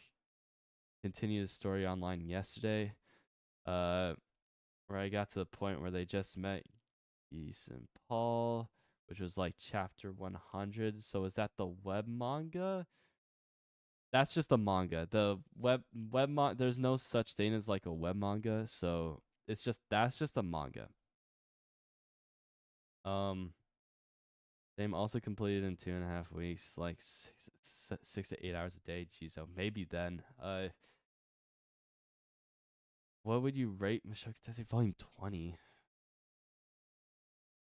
continuous story online yesterday. Uh, where I got to the point where they just met Geese and Paul, which was like chapter 100. So is that the web manga? That's just the manga. The there's no such thing as like a web manga, so that's just a manga. Um, they also completed in 2.5 weeks, like 6 to 8 hours a day. Geez, so maybe then. What would you rate Mushoku Tensei Volume 20?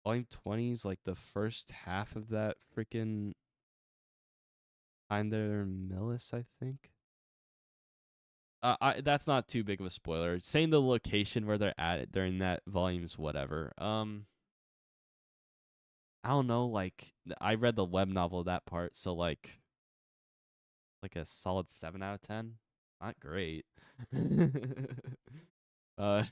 Volume 20 is like the first half of that freaking Kinder Millis, I think. That's not too big of a spoiler. Saying the location where they're at during that volume's whatever. I don't know. Like I read the web novel that part, so like a solid 7 out of 10. Not great. uh,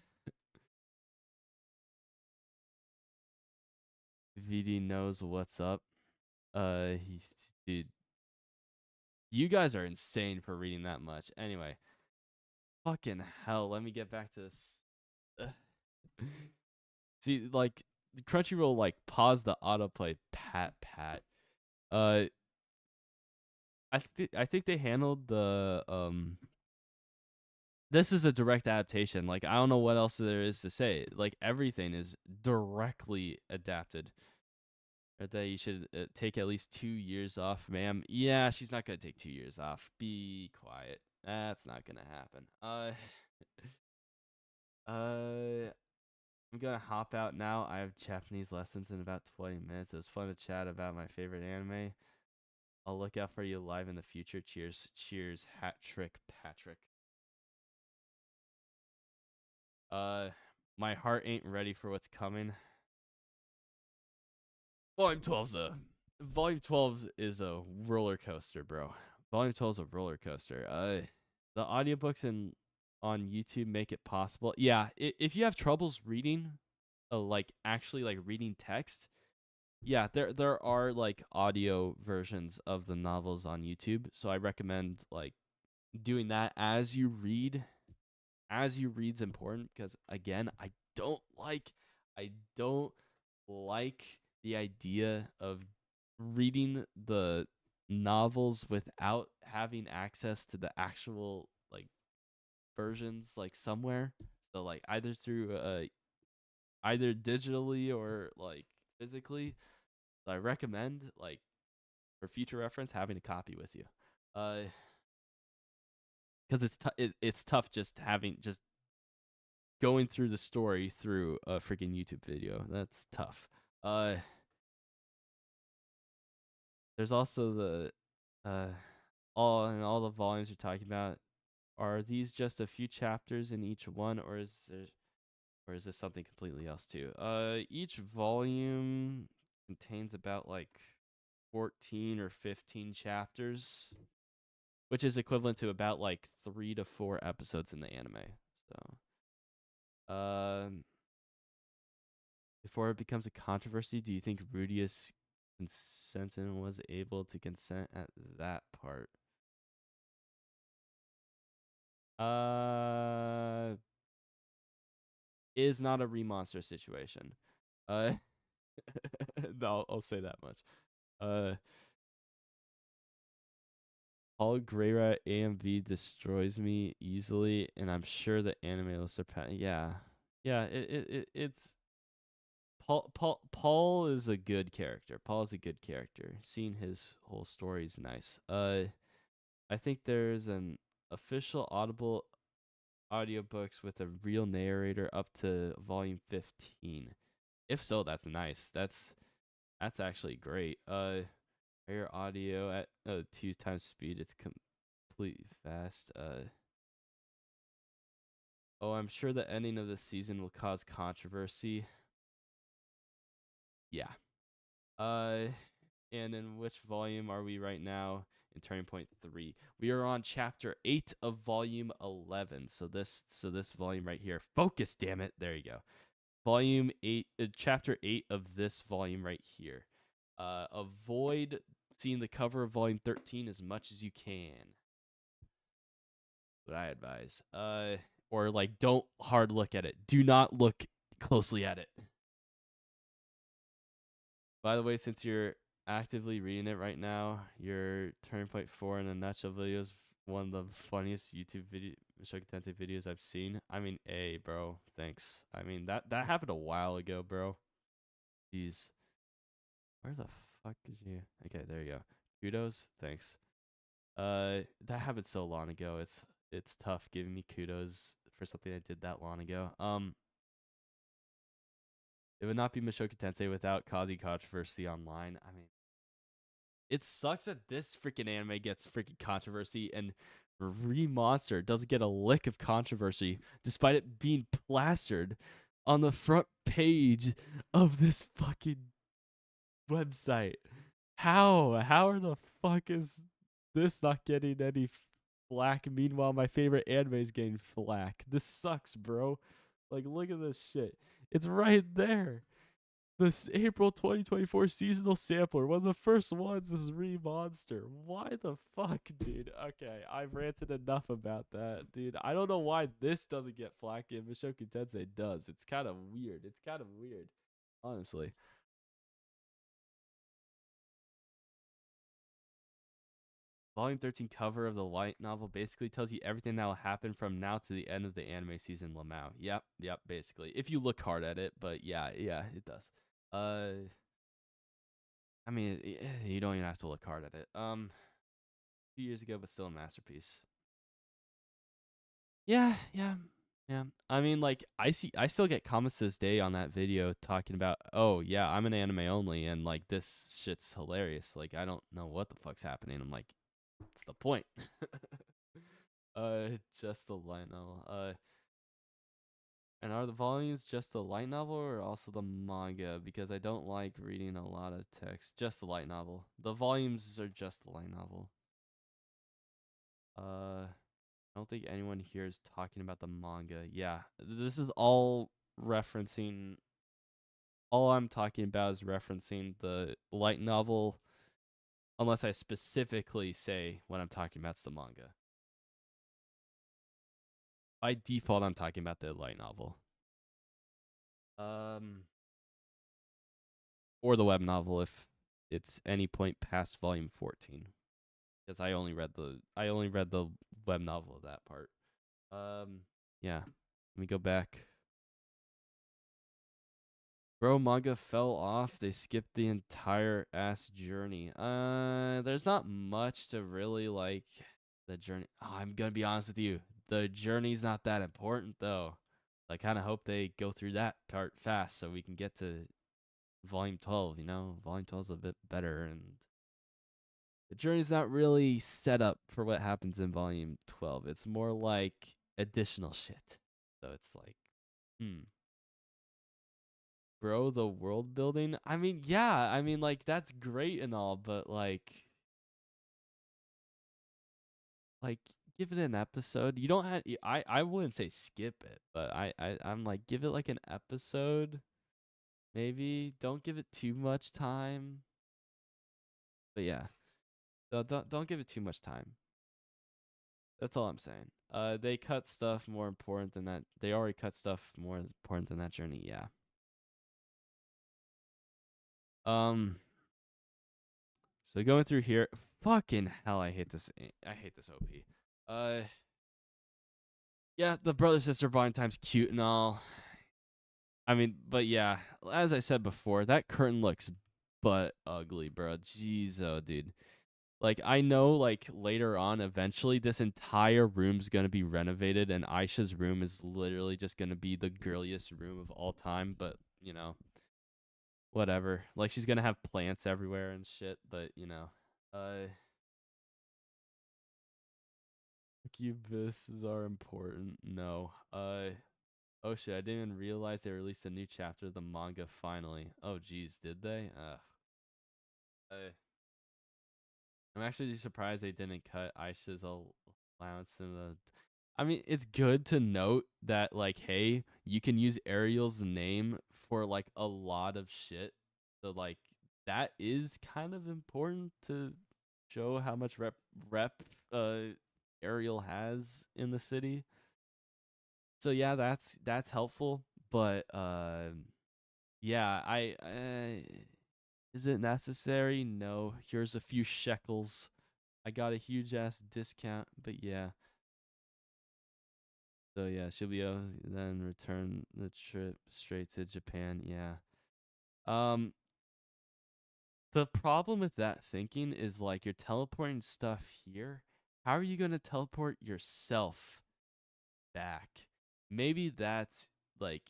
VD knows what's up. He's dude. You guys are insane for reading that much. Anyway, fucking hell. Let me get back to this. See, like Crunchyroll, like pause the autoplay. Pat. Uh, I think they handled the This is a direct adaptation. Like I don't know what else there is to say. Like everything is directly adapted. Or that you should take at least 2 years off, ma'am. Yeah, she's not gonna take 2 years off. Be quiet. That's not gonna happen. I'm gonna hop out now. I have Japanese lessons in about 20 minutes. It was fun to chat about my favorite anime. I'll look out for you live in the future. Cheers, hat trick, Patrick. Uh, my heart ain't ready for what's coming. Volume 12's a Volume 12 is a roller coaster, bro. Volume 12 is a roller coaster. The audiobooks on YouTube make it possible. Yeah, if you have troubles reading, like actually like reading text, yeah, there are like audio versions of the novels on YouTube. So I recommend like doing that as you read. As you read's important because again, I don't like the idea of reading the novels without having access to the actual like versions like somewhere. So like either digitally or like physically. So I recommend like for future reference having a copy with you. Because it's tough just having just going through the story through a freaking YouTube video. That's tough. Uh, there's also the all the volumes you're talking about. Are these just a few chapters in each one, or is this something completely else too? Each volume contains about like 14 or 15 chapters, which is equivalent to about like 3 to 4 episodes in the anime. So, before it becomes a controversy, do you think Rudius Consentin was able to consent at that part? Uh, is not a remonster situation. Uh, no, I'll say that much. Uh, Paul Greyrat AMV destroys me easily, and I'm sure the anime will surpass. Yeah, yeah. It's Paul is a good character. Paul is a good character. Seeing his whole story is nice. I think there's an official Audible audiobooks with a real narrator up to volume 15. If so, that's nice. That's actually great. Air audio at 2 times speed. It's completely fast. Oh, I'm sure the ending of the season will cause controversy. Yeah. Uh, and in which volume are we right now? In Turning Point 3, we are on chapter 8 of volume 11. So this volume right here. Focus, damn it. There you go. Volume 8, chapter 8 of this volume right here. Avoid seeing the cover of volume 13 as much as you can. What I advise. Or like don't hard look at it. Do not look closely at it. By the way, since you're actively reading it right now, your Turning Point 4 in a nutshell video is one of the funniest YouTube video Mushoku Tensei videos I've seen. I mean, bro, thanks. I mean that happened a while ago, bro. Jeez. Where the fuck is you? Okay, there you go. Kudos, thanks. That happened so long ago. It's tough giving me kudos for something I did that long ago. It would not be Mushoku Tensei without causing controversy online. I mean, it sucks that this freaking anime gets freaking controversy and Monster doesn't get a lick of controversy despite it being plastered on the front page of this fucking website. How? How are the fuck is this not getting any flack? Meanwhile, my favorite anime is getting flack. This sucks, bro. Like, look at this shit. It's right there. This April 2024 seasonal sampler, one of the first ones is Monster. Why the fuck, dude? Okay, I've ranted enough about that, dude. I don't know why this doesn't get flack and Mushoku Tensei does. It's kind of weird. It's kind of weird, honestly. Volume 13 cover of the light novel basically tells you everything that will happen from now to the end of the anime season Lamau. Yep, basically. If you look hard at it, but yeah, it does. I mean, you don't even have to look hard at it. A few years ago, but still a masterpiece. Yeah. I mean, like, I still get comments to this day on that video talking about, oh yeah, I'm an anime only, and like this shit's hilarious. Like, I don't know what the fuck's happening. I'm like, what's the point? Just the light novel. And are the volumes just the light novel or also the manga? Because I don't like reading a lot of text. Just the light novel. The volumes are just the light novel. I don't think anyone here is talking about the manga. Yeah, this is all referencing. All I'm talking about is referencing the light novel, unless I specifically say what I'm talking about is the manga. By default, I'm talking about the light novel. Or the web novel if it's any point past volume 14, because I only read the web novel of that part. Yeah. Let me go back. Bro, manga fell off. They skipped the entire ass journey. There's not much to really like the journey. Oh, I'm gonna be honest with you. The journey's not that important though. I kind of hope they go through that part fast so we can get to volume 12, Volume 12 is a bit better, and the journey's not really set up for what happens in volume 12. It's more like additional shit. So it's like, bro, the world building. I mean, yeah, like that's great and all, but like give it an episode. You don't have I wouldn't say skip it, but I'm like give it like an episode. Maybe don't give it too much time. But yeah. Don't give it too much time. That's all I'm saying. They cut stuff more important than that. They already cut stuff more important than that journey. Yeah. So going through here, fucking hell, I hate this. I hate this OP. Yeah, the brother sister bonding time's cute and all. I mean, but yeah, as I said before, that curtain looks but ugly, bro. Jeez, oh, dude. Like, I know, like, later on, eventually, this entire room's gonna be renovated, and Aisha's room is literally just gonna be the girliest room of all time, but, whatever. Like, she's gonna have plants everywhere and shit, but, succubuses are important. No. Oh shit, I didn't even realize they released a new chapter of the manga finally. Oh jeez, did they? Uh, I'm actually surprised they didn't cut Aisha's allowance in the. I mean, it's good to note that like, hey, you can use Ariel's name for like a lot of shit. So like, that is kind of important to show how much rep uh Ariel has in the city. So yeah, that's helpful, but yeah, I is it necessary? No. Here's a few shekels. I got a huge ass discount, but yeah. So yeah, she'll be able to then return the trip straight to Japan. Yeah. Um, the problem with that thinking is like you're teleporting stuff here. How are you gonna teleport yourself back? Maybe that's like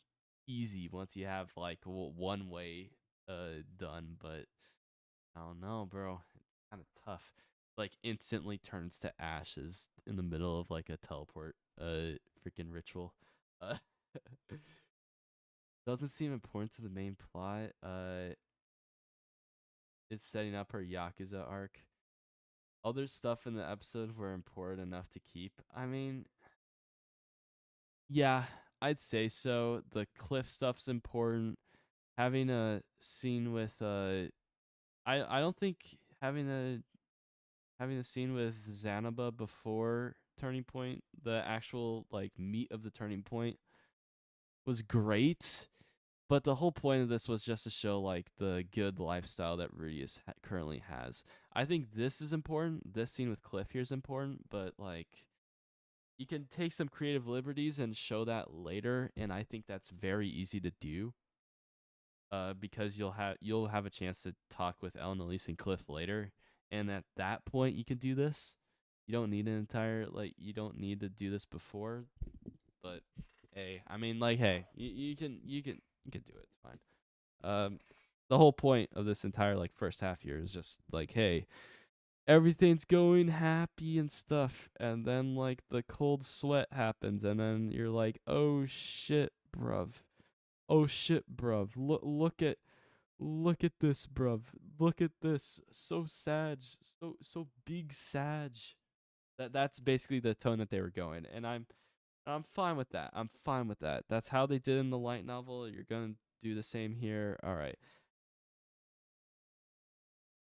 easy once you have like one way done, but I don't know, bro. It's kind of tough. Like instantly turns to ashes in the middle of like a teleport freaking ritual. Uh doesn't seem important to the main plot. It's setting up her Yakuza arc. Other stuff in the episode were important enough to keep. I mean, yeah, I'd say so. The cliff stuff's important. Having a scene with I don't think having a scene with Zanaba before Turning Point, the actual like meat of the Turning Point, was great. But the whole point of this was just to show like the good lifestyle that Rudy currently has. I think this is important. This scene with Cliff here is important, but like you can take some creative liberties and show that later, and I think that's very easy to do. Because you'll have a chance to talk with Ellen, Elise, and Cliff later, and at that point you can do this. You don't need an entire you don't need to do this before, but hey, I mean like hey, you can do it. It's fine. The whole point of this entire like first half year is just like hey, everything's going happy and stuff, and then like the cold sweat happens, and then you're like oh shit, bruv. Oh shit, bruv. Look at this, bruv. Look at this. So sad. So big sad. That's basically the tone that they were going, and I'm fine with that. I'm fine with that. That's how they did in the light novel. You're gonna do the same here. All right.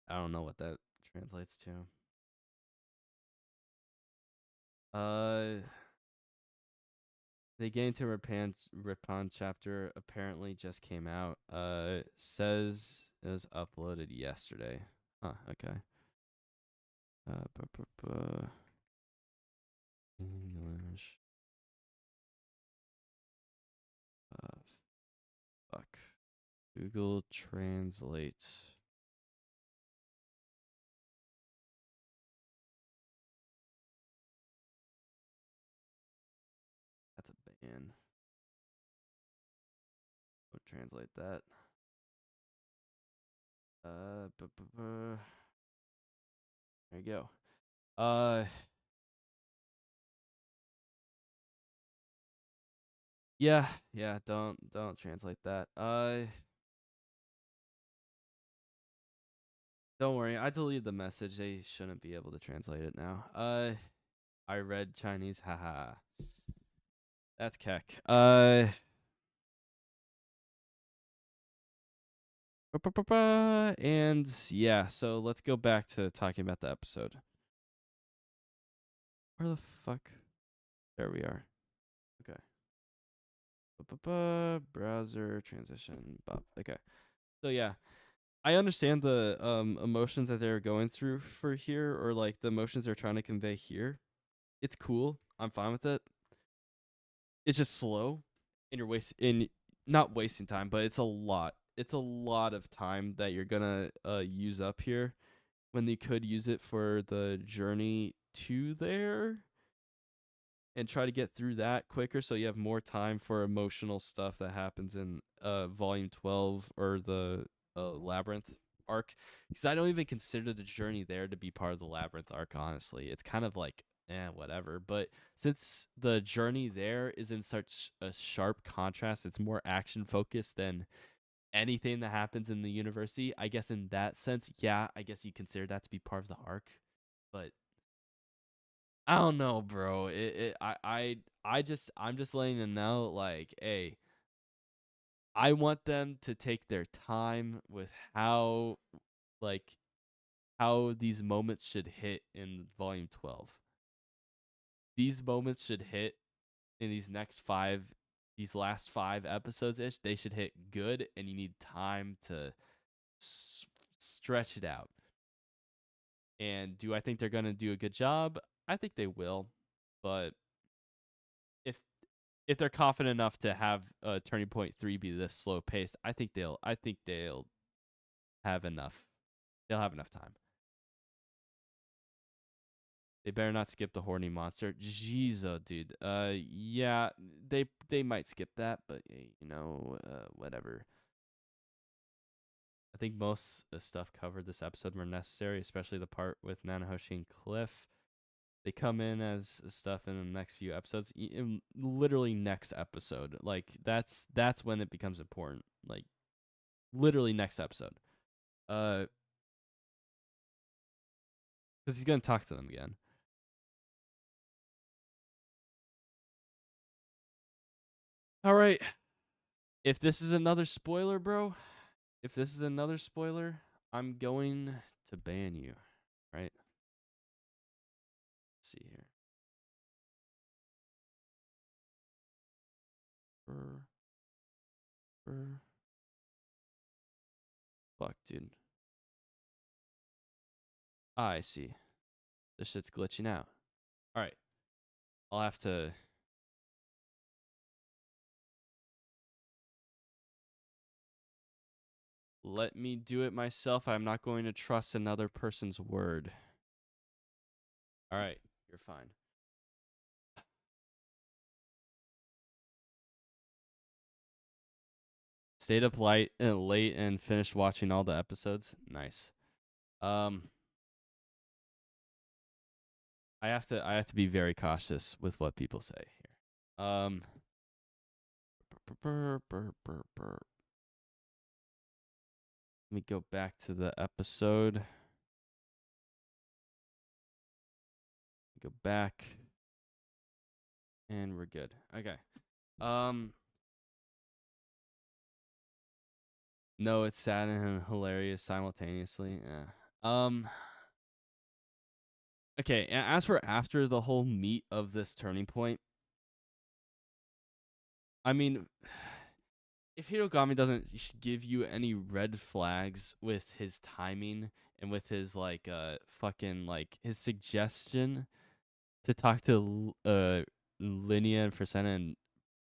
I don't know what that translates to. Uh, they get into Ripon chapter. Apparently, just came out. Says it was uploaded yesterday. Huh. Okay. English. Uh, fuck. Google Translate. That's a ban. Don't translate that. There you go. Yeah, yeah. Don't translate that. Don't worry. I deleted the message. They shouldn't be able to translate it now. I read Chinese. Haha. That's keck. And yeah, so let's go back to talking about the episode. Where the fuck? There we are. Okay. Browser transition. Okay. So yeah, I understand the emotions that they're going through for here, or like the emotions they're trying to convey here. It's cool. I'm fine with it. It's just slow, and you're wasting, not wasting time, but it's a lot. It's a lot of time that you're gonna use up here when they could use it for the journey to there and try to get through that quicker so you have more time for emotional stuff that happens in volume 12 or the labyrinth arc, because I don't even consider the journey there to be part of the labyrinth arc. Honestly, it's kind of like whatever, but since the journey there is in such a sharp contrast, it's more action focused than anything that happens in the university. I guess in that sense, yeah, I guess you consider that to be part of the arc, but I don't know, bro. I'm just letting them know, like, hey, I want them to take their time with how like how these moments should hit in volume 12. These moments should hit in these last 5 episodes ish. They should hit good, and you need time to stretch it out. And do I think they're going to do a good job? I think they will. But if if they're confident enough to have Turning Point 3 be this slow paced, I think they'll have enough. They'll have enough time. They better not skip the horny monster. Jeez, oh, dude. Yeah, they might skip that, but whatever. I think most stuff covered this episode were necessary, especially the part with Nanahoshi and Cliff. They come in as stuff in the next few episodes, literally next episode. Like that's when it becomes important. Like literally next episode. Because he's gonna talk to them again. All right. If this is another spoiler, bro, if this is another spoiler, I'm going to ban you. Right? Let's see here. Fuck, dude. I see. This shit's glitching out. All right. I'll have to. Let me do it myself. I'm not going to trust another person's word. All right. You're fine. Stayed up late and finished watching all the episodes. Nice. I have to be very cautious with what people say here. Let me go back to the episode. Go back. And we're good. Okay. No, it's sad and hilarious simultaneously. Yeah. Okay, as for after the whole meat of this turning point, I mean, if Hirogami doesn't give you any red flags with his timing and with his fucking like his suggestion to talk to Linnea and Fresena and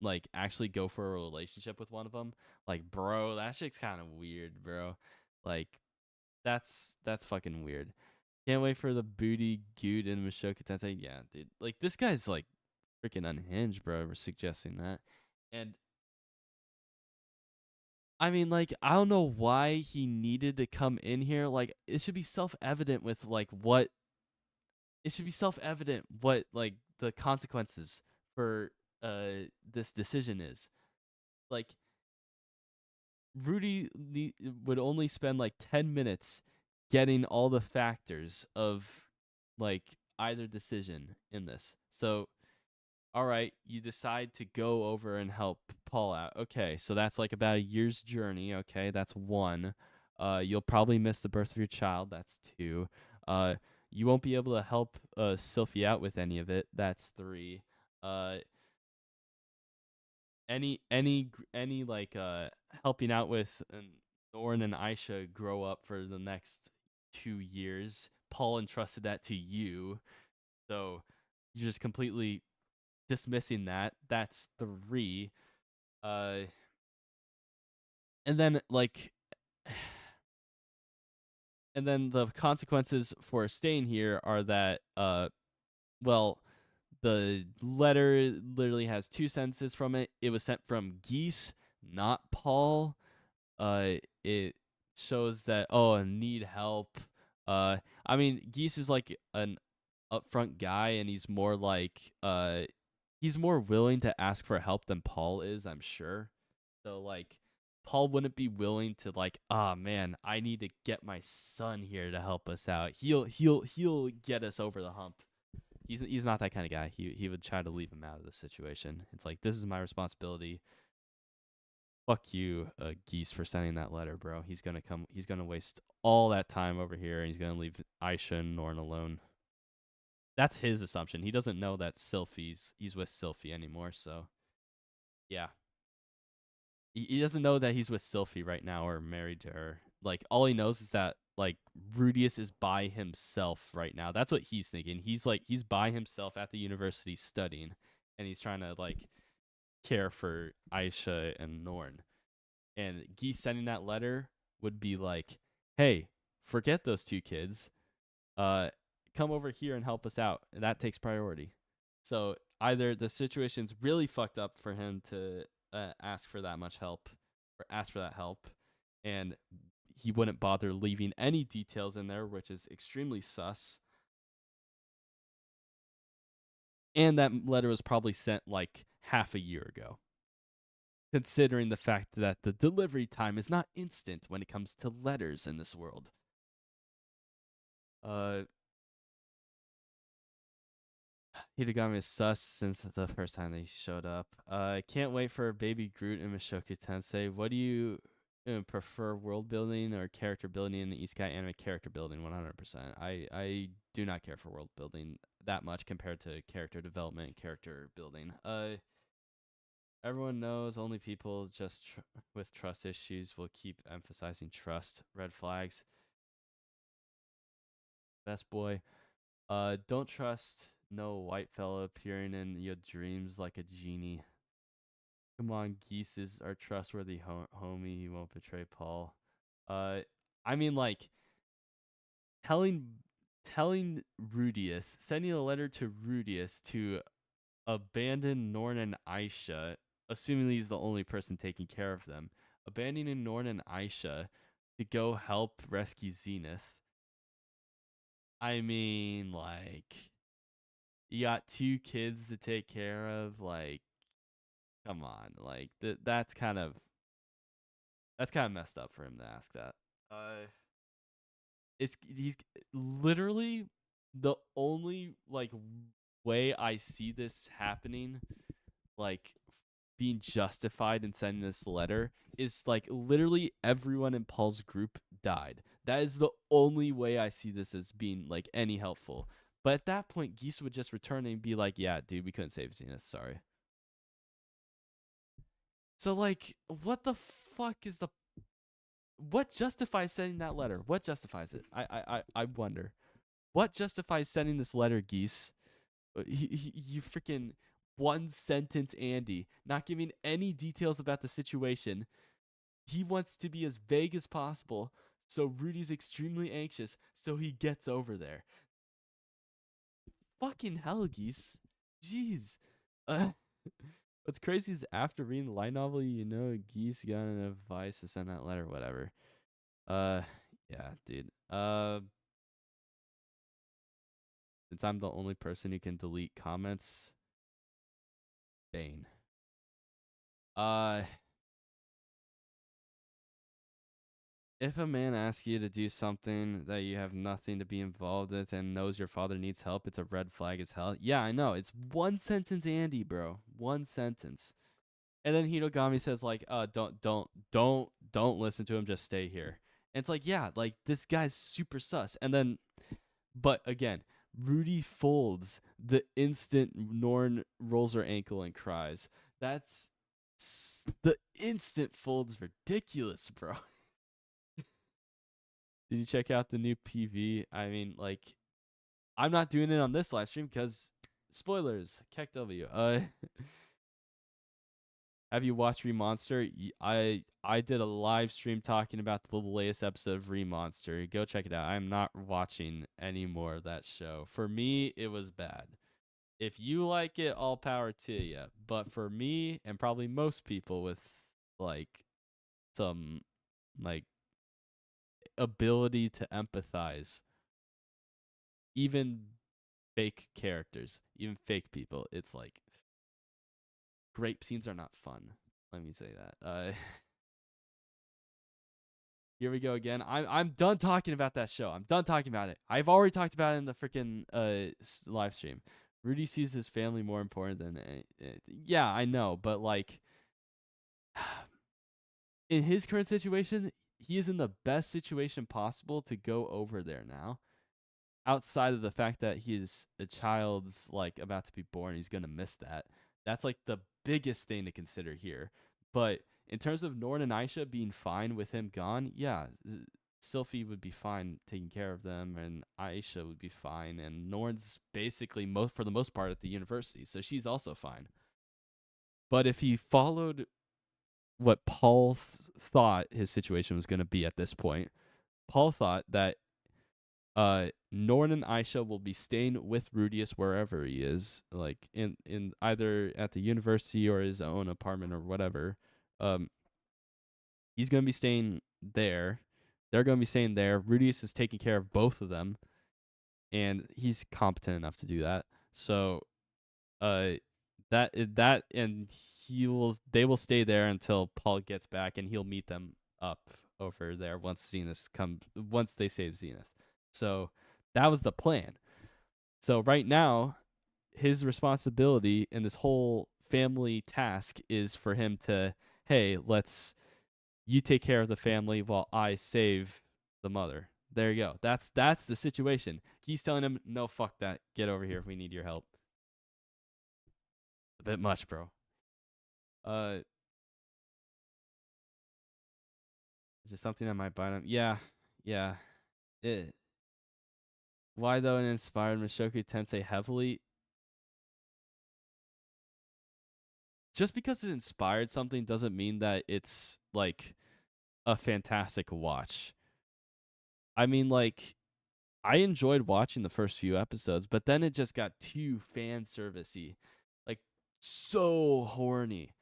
like actually go for a relationship with one of them, like bro, that shit's kind of weird, bro. Like that's fucking weird. Can't wait for the booty goot in Mushoku Tensei. Yeah, dude. Like this guy's like freaking unhinged, bro, for suggesting that. And I mean, like, I don't know why he needed to come in here. Like, it should be self evident with like what it should be self evident what like the consequences for this decision is. Like Rudy would only spend like 10 minutes getting all the factors of like either decision in this. So all right, you decide to go over and help Paul out. Okay, so that's like about a year's journey. Okay, that's one. You'll probably miss the birth of your child. That's two. Uh, you won't be able to help Sylphie out with any of it. That's three. Uh, any like helping out with Norn and Aisha grow up for the next 2 years. Paul entrusted that to you, so you're just completely dismissing that. That's three. Uh, and then like, and then the consequences for staying here are that well, the letter literally has two sentences from it. It was sent from Geese, not Paul. It shows that I need help. I mean, Geese is like an upfront guy, and he's more willing to ask for help than Paul is, I'm sure. So like Paul wouldn't be willing to like, ah man, I need to get my son here to help us out. He'll get us over the hump. He's not that kind of guy. He would try to leave him out of the situation. It's like this is my responsibility. fuck you, Geese, for sending that letter, bro. He's gonna come. He's gonna waste all that time over here, and he's gonna leave Aisha and Norn alone. That's his assumption. He doesn't know that he's with Sylphie anymore. So yeah, he doesn't know that he's with Sylphie right now or married to her. Like all he knows is that like Rudius is by himself right now. That's what he's thinking. He's by himself at the university studying, and he's trying to like care for Aisha and Norn. And Geese sending that letter would be like, "Hey, forget those two kids. Uh, come over here and help us out." And that takes priority. So either the situation's really fucked up for him to ask for that much help or ask for that help, and he wouldn't bother leaving any details in there, which is extremely sus. And that letter was probably sent like half a year ago, considering the fact that the delivery time is not instant when it comes to letters in this world. Uh, Hidegami is sus since the first time they showed up. I can't wait for Baby Groot and Mushoku Tensei. What do you prefer, world building or character building in the Isekai anime? Character building, 100%. I do not care for world building that much compared to character development and character building. Everyone knows only people just with trust issues will keep emphasizing trust. Red flags. Best boy. Don't trust no white fella appearing in your dreams like a genie. Come on, Geese our trustworthy homie. He won't betray Paul. Uh, I mean, like telling telling Rudius, sending a letter to Rudius to abandon Norn and Aisha, assuming he's the only person taking care of them. Abandoning Norn and Aisha to go help rescue Zenith. I mean, like you got two kids to take care of. Like, come on, like that's kind of messed up for him to ask that. He's literally the only like way I see this happening, like being justified in sending this letter is like literally everyone in Paul's group died. That is the only way I see this as being like any helpful. But at that point, Geese would just return and be like, "Yeah, dude, we couldn't save Zenith. Sorry." So like, what the fuck is the what justifies sending that letter? What justifies it? I wonder. What justifies sending this letter, Geese? You freaking one sentence Andy, not giving any details about the situation. He wants to be as vague as possible, so Rudy's extremely anxious, so he gets over there. Fucking hell, Geese. Jeez. Uh, what's crazy is after reading the light novel, you know Geese got an advice to send that letter, whatever. Uh, yeah, dude. Since I'm the only person who can delete comments, Bane. Uh, if a man asks you to do something that you have nothing to be involved with and knows your father needs help, it's a red flag as hell. Yeah, I know. It's one sentence, Andy, bro. One sentence. And then Hinogami says like, don't listen to him. Just stay here. And it's like, yeah, like this guy's super sus. And then, but again, Rudy folds the instant Norn rolls her ankle and cries. That's the instant fold's ridiculous, bro. Did you check out the new PV? I mean, like, I'm not doing it on this live stream because spoilers. Keck W. Have you watched Remonster? I did a live stream talking about the latest episode of Remonster. Go check it out. I'm not watching any more of that show. For me, it was bad. If you like it, all power to you. But for me, and probably most people with like some like ability to empathize, even fake characters, even fake people, it's like grape scenes are not fun. Let me say that. Here we go again. I'm done talking about that show. I'm done talking about it. I've already talked about it in the freaking live stream. Rudy sees his family more important than yeah, I know, but like in his current situation, he is in the best situation possible to go over there now. Outside of the fact that he's a child's like about to be born, he's gonna miss that. That's like the biggest thing to consider here. But in terms of Norn and Aisha being fine with him gone, yeah, Sylphie would be fine taking care of them, and Aisha would be fine, and Norn's basically most for the most part at the university, so she's also fine. But if he followed what Paul thought his situation was going to be at this point, Paul thought that Norn and Aisha will be staying with Rudius wherever he is, like in either at the university or his own apartment or whatever. Um, he's gonna be staying there. They're gonna be staying there. Rudius is taking care of both of them, and he's competent enough to do that. So, uh, that and they will stay there until Paul gets back, and he'll meet them up over there once they save Zenith. So that was the plan. So right now, his responsibility in this whole family task is for him to, hey, you take care of the family while I save the mother. There you go. That's the situation. He's telling him, no, fuck that. Get over here. We need your help. A bit much, bro. Uh, just something that might bite him. Yeah, yeah. It, why though? It inspired Mushoku Tensei heavily. Just because it inspired something doesn't mean that it's like a fantastic watch. I mean, like, I enjoyed watching the first few episodes, but then it just got too fan servicey, like so horny.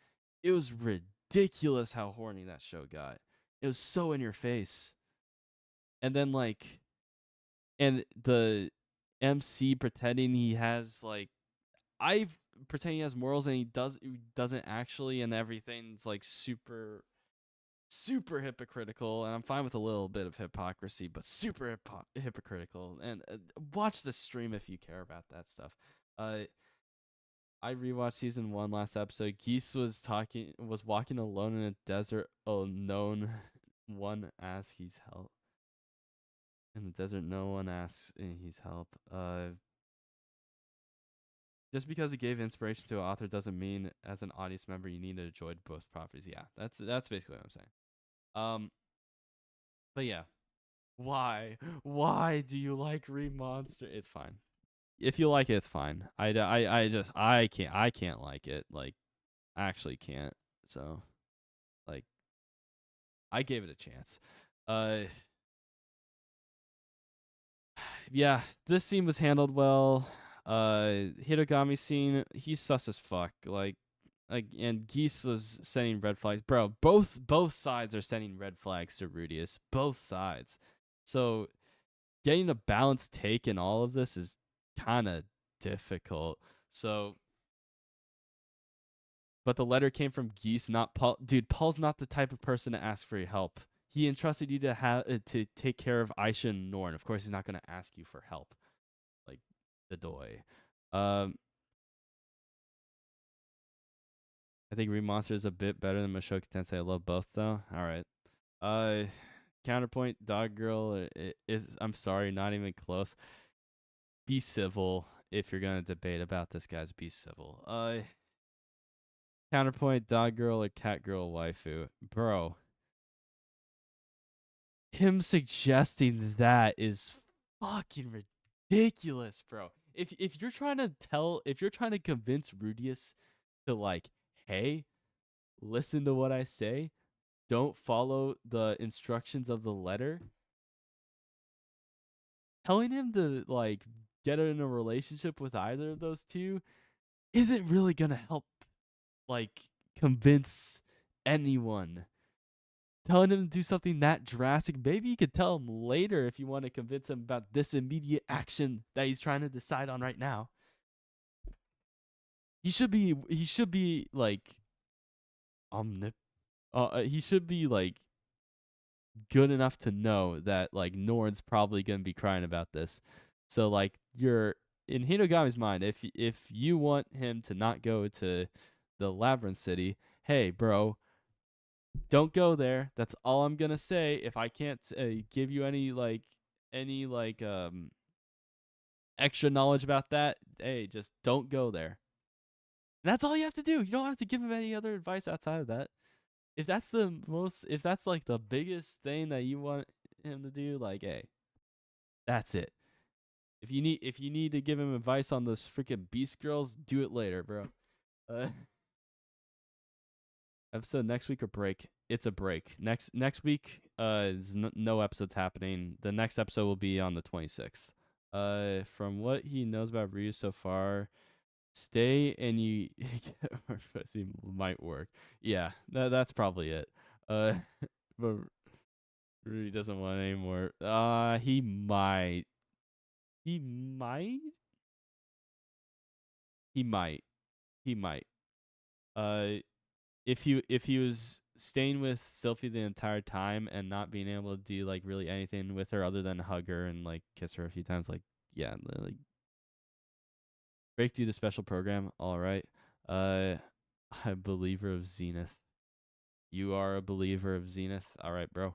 It was ridiculous how horny that show got. It was so in your face, and then like, and the MC pretending he has like I pretend he has morals and he doesn't actually, and everything's like super hypocritical, and I'm fine with a little bit of hypocrisy, but super hypocritical. And watch the stream if you care about that stuff. Uh, I rewatched season 1 last episode. Geese was walking alone in a desert. Unknown one asks he's help. In the desert, no one asks he's help. Just because it gave inspiration to an author doesn't mean as an audience member you need to enjoy both properties. Yeah, that's basically what I'm saying. But yeah, why do you like Remonster? It's fine. If you like it, it's fine. I can't like it. Like, I actually can't. So, like, I gave it a chance. Uh, yeah, this scene was handled well. Hitogami scene, he's sus as fuck. Like, and Geese was sending red flags, bro. Both sides are sending red flags to Rudius. Both sides. So getting a balanced take in all of this is kind of difficult. So, but the letter came from Geese, not Paul. Dude, Paul's not the type of person to ask for your help. He entrusted you to take care of Aisha and Norn. Of course, he's not going to ask you for help, like the doy. Um, I think Remonster is a bit better than Mushoku Tensei. I love both though. All right. Uh, counterpoint, Dog Girl is. I'm sorry, not even close. Be civil if you're gonna debate about this, guys. Be civil. Counterpoint, Dog Girl or Cat Girl waifu, bro. Him suggesting that is fucking ridiculous, bro. If you're trying to convince Rudius to like, hey, listen to what I say, don't follow the instructions of the letter, telling him to like get in a relationship with either of those two isn't really gonna help like convince anyone. Telling him to do something that drastic, maybe you could tell him later if you want to convince him about this immediate action that he's trying to decide on right now. He should be like he should be like good enough to know that like Norn's probably gonna be crying about this. So like you're in Hinogami's mind, if you want him to not go to the Labyrinth City, hey bro, Don't go there. That's all I'm gonna say. If I can't give you any extra knowledge about that, hey, just don't go there. And that's all you have to do. You don't have to give him any other advice outside of that. If that's like the biggest thing that you want him to do, like, hey, that's it. If you need to give him advice on those freaking Beast Girls, do it later, bro. Uh, episode next week or break? It's a break. Next week, no episodes happening. The next episode will be on the 26th. From what he knows about Ryu so far, stay and you get more pussy might work. Yeah, that's probably it. Uh, but Ryu doesn't want any more. He might. He might. He might. He might. Uh, if he was staying with Sylphie the entire time and not being able to do like really anything with her other than hug her and like kiss her a few times, like yeah, like break through the special program. All right. Uh, I'm a believer of Zenith. You are a believer of Zenith. All right, bro.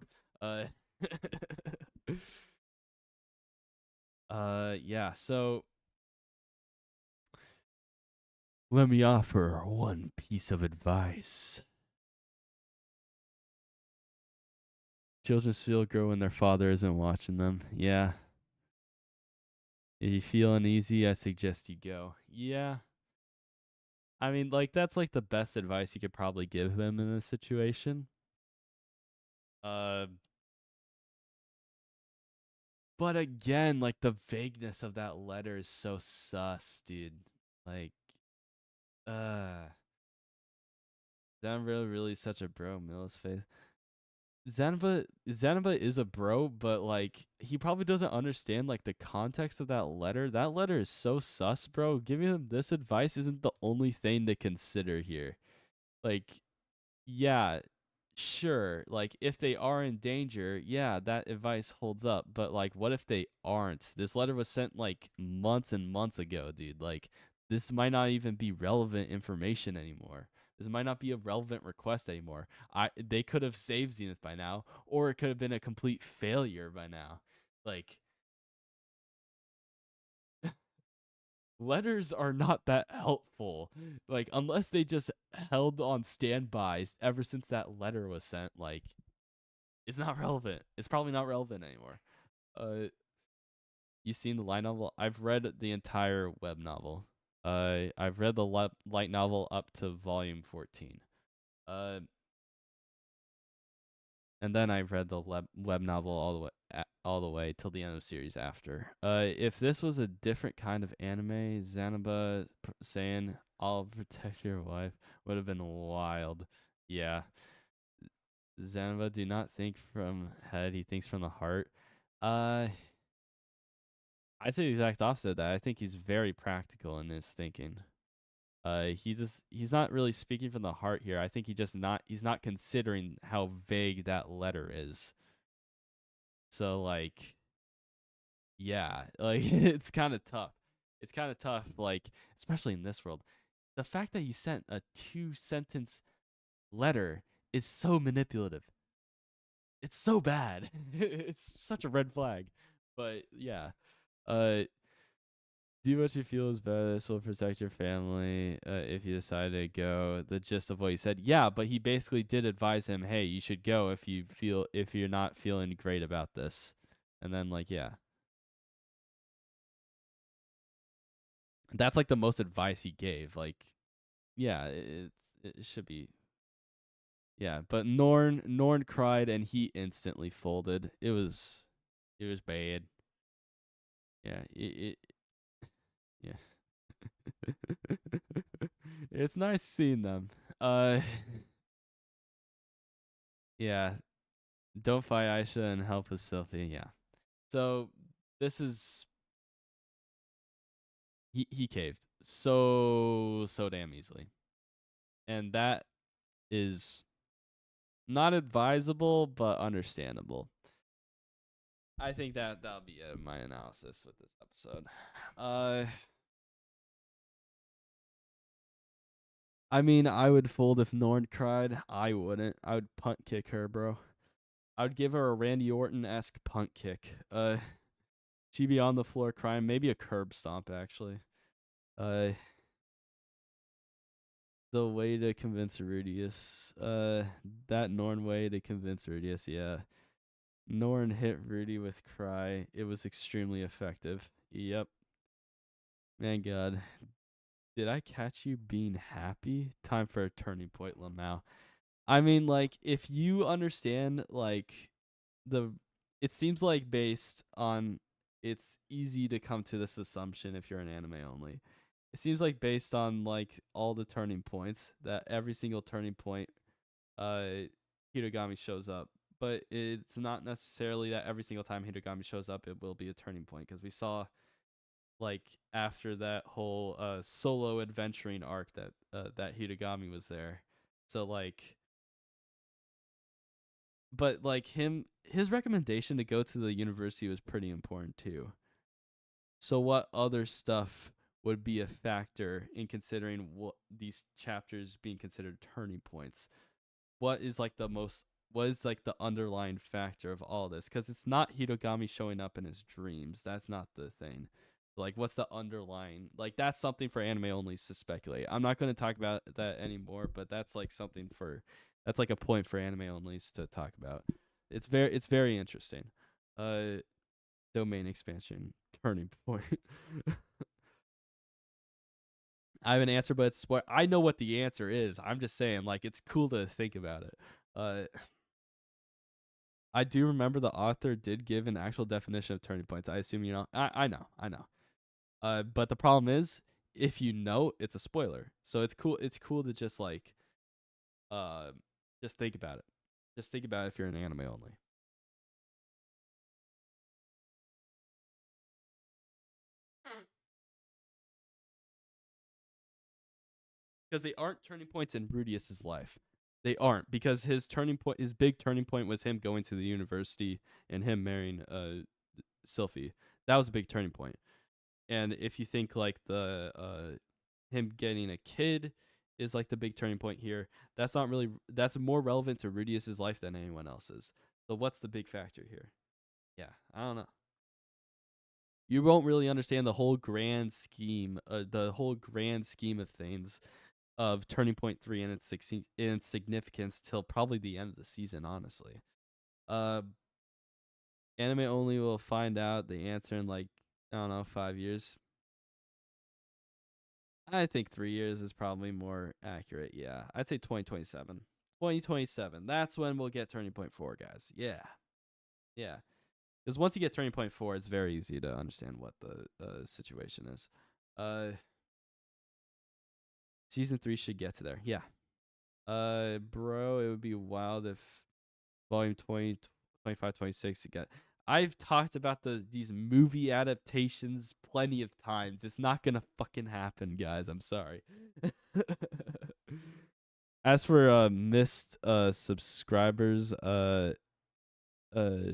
Uh, yeah. So let me offer one piece of advice. Children still grow when their father isn't watching them. Yeah. If you feel uneasy, I suggest you go. Yeah. I mean, like that's like the best advice you could probably give him in this situation. Uh, but again, like the vagueness of that letter is so sus, dude. Like, uh, Zanba really such a bro, Millis Faith. Zanba is a bro, but like he probably doesn't understand like the context of that letter. That letter is so sus, bro. Giving him this advice isn't the only thing to consider here. Like, yeah, sure, like if they are in danger, yeah, that advice holds up. But like, what if they aren't? This letter was sent like months and months ago, dude. Like, this might not even be relevant information anymore. This might not be a relevant request anymore. They could have saved Zenith by now, or it could have been a complete failure by now. Like, letters are not that helpful. Like, unless they just held on standby ever since that letter was sent, like it's not relevant. It's probably not relevant anymore. Uh, you seen the light novel? I've read the entire web novel. I've read the light novel up to volume 14. Uh, and then I've read the web novel all the way till the end of the series after. If this was a different kind of anime, Zanaba saying "I'll protect your wife" would have been wild. Yeah, Zanaba do not think from head; he thinks from the heart. Uh, I say the exact opposite of that. I think he's very practical in his thinking. He's not really speaking from the heart here. I think he's not considering how vague that letter is. So like, yeah, like it's kind of tough. It's kind of tough, like especially in this world. The fact that he sent a 2 sentence letter is so manipulative. It's so bad. It's such a red flag. But yeah, uh, do what you feel is better. This will protect your family if you decide to go. The gist of what he said. Yeah, but he basically did advise him, hey, you should go if you're not feeling great about this. And then like, yeah. That's like the most advice he gave. Like, yeah, it should be. Yeah, but Norn cried and he instantly folded. It was bad. Yeah, yeah. It's nice seeing them. Uh yeah, don't fight Aisha and help with Sylphie. Yeah. So this is he caved so damn easily, and that is not advisable but understandable. I think that that'll be my analysis with this episode. Uh, I mean, I would fold if Norn cried. I wouldn't. I would punt kick her, bro. I would give her a Randy Orton esque punt kick. She'd be on the floor crying. Maybe a curb stomp actually. Uh, the way to convince Rudius. That Norn way to convince Rudius. Yeah, Norn hit Rudy with cry. It was extremely effective. Yep. Man, God, did I catch you being happy? Time for a turning point, Lamau. I mean, like, if you understand, like, the, it seems like based on, it's easy to come to this assumption if you're an anime only. It seems like based on, like, all the turning points, that every single turning point, uh, Hitogami shows up. But it's not necessarily that every single time Hitogami shows up, it will be a turning point. Because we saw, like, after that whole solo adventuring arc that Hitogami was there. So like, but like his recommendation to go to the university was pretty important too. So what other stuff would be a factor in considering what these chapters being considered turning points? What is like the most, what is like the underlying factor of all this? Because it's not Hitogami showing up in his dreams. That's not the thing. Like, what's the underlying? Like, that's something for anime onlys to speculate. I'm not going to talk about that anymore, but that's like something for, that's like a point for anime onlys to talk about. It's very interesting. Uh, domain expansion turning point. I have an answer, but it's what I know what the answer is. I'm just saying, like, it's cool to think about it. I do remember the author did give an actual definition of turning points. I assume you know. I know. I know. But the problem is, if you know, it's a spoiler. So it's cool. It's cool to just like, uh, just think about it. Just think about it if you're an anime only, because they aren't turning points in Rudius's life. They aren't, because his turning point, his big turning point, was him going to the university and him marrying Sylphie. That was a big turning point. And if you think like the him getting a kid is like the big turning point here, that's not really, that's more relevant to Rudius's life than anyone else's. So what's the big factor here? Yeah, I don't know. You won't really understand the whole grand scheme of things of Turning Point 3 and its significance till probably the end of the season, honestly. Uh Anime only will find out the answer in like, I don't know, 5 years. I think 3 years is probably more accurate. Yeah, I'd say 2027. 2027. That's when we'll get Turning Point 4, guys. Yeah, yeah. Because once you get Turning Point 4, it's very easy to understand what the situation is. Uh, Season 3 should get to there. Yeah. Bro, it would be wild if Volume 20, 25, 26 get. I've talked about these movie adaptations plenty of times. It's not gonna fucking happen, guys. I'm sorry. As for missed subscribers,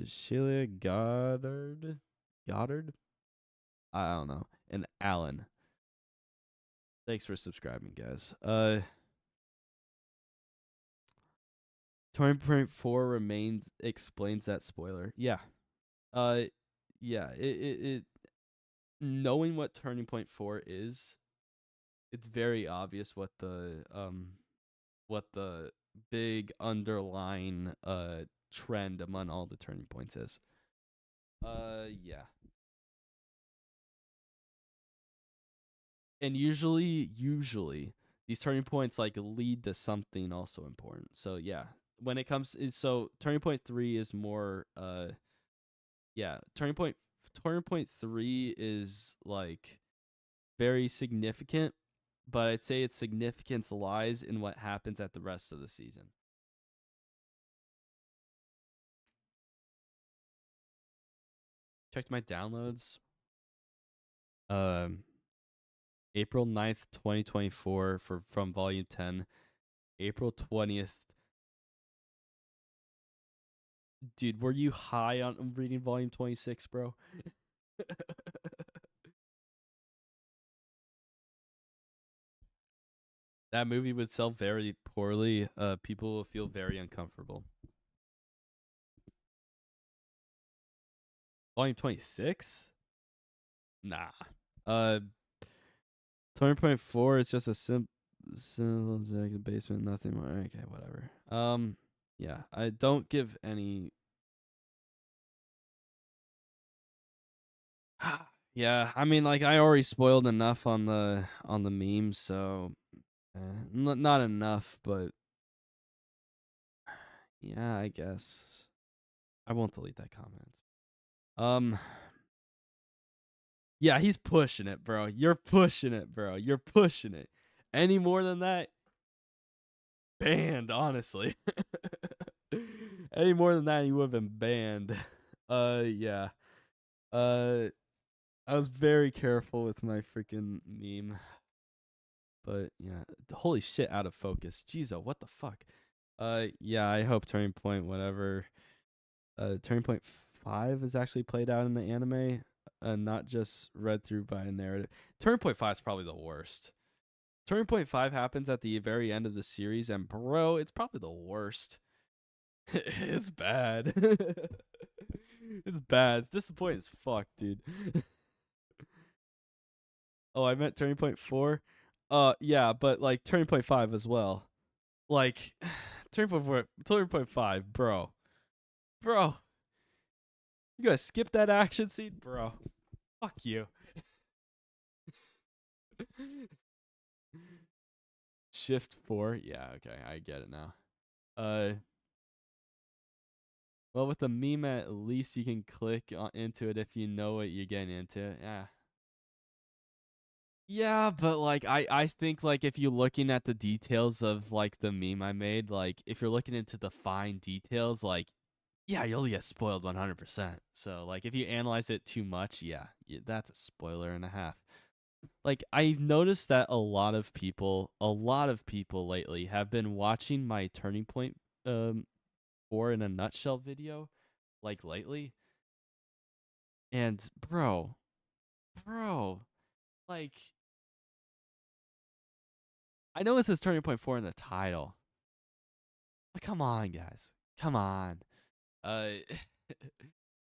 Sheila Goddard, I don't know, and Alan. Thanks for subscribing, guys. Turning Point 4 remains explains that spoiler. Yeah. Uh, yeah. It knowing what Turning Point 4 is, it's very obvious what the big underlying trend among all the turning points is. Yeah. And usually these turning points like lead to something also important. So yeah, when it comes, so turning point 3 is more yeah, turning point 3 is like very significant, but I'd say its significance lies in what happens at the rest of the season. Checked my downloads. Um April 9th, 2024 for from volume 10. April 20th. Dude, were you high on reading volume 26, bro? That movie would sell very poorly. People will feel very uncomfortable. Volume 26? Nah. Uh, 20.4 is just a simple basement, nothing more. Okay, whatever. Yeah, I don't give any. Yeah, I mean, like I already spoiled enough on the memes, so not enough, but yeah, I guess I won't delete that comment. Um, yeah, he's pushing it, bro. You're pushing it, bro. You're pushing it. Any more than that, banned. Honestly, any more than that, you would have been banned. Yeah. Uh, I was very careful with my freaking meme, but yeah, holy shit, out of focus. Jeez, what the fuck? Yeah, I hope Turning Point, whatever. Turning Point 5 is actually played out in the anime, not just read through by a narrative. Turning Point 5 is probably the worst. Turning Point 5 happens at the very end of the series, and bro, it's probably the worst. It's bad. It's bad. It's disappointing as fuck, dude. Oh, I meant Turning Point 4. Yeah, but like Turning Point 5 as well. Like Turning Point 4, Turning Point 5, bro. Bro, you guys skip that action scene, bro. Fuck you. Shift 4. Yeah, okay, I get it now. Uh well, with the meme, at least you can click into it if you know what you're getting into. Yeah. Yeah, but like I think like if you're looking at the details of like the meme I made, like if you're looking into the fine details, like yeah, you'll get spoiled 100%. So like if you analyze it too much, yeah, that's a spoiler and a half. Like I've noticed that a lot of people lately have been watching my Turning Point or in a nutshell video like lately. And bro, like I know it says Turning Point 4 in the title. But come on, guys. Come on. Uh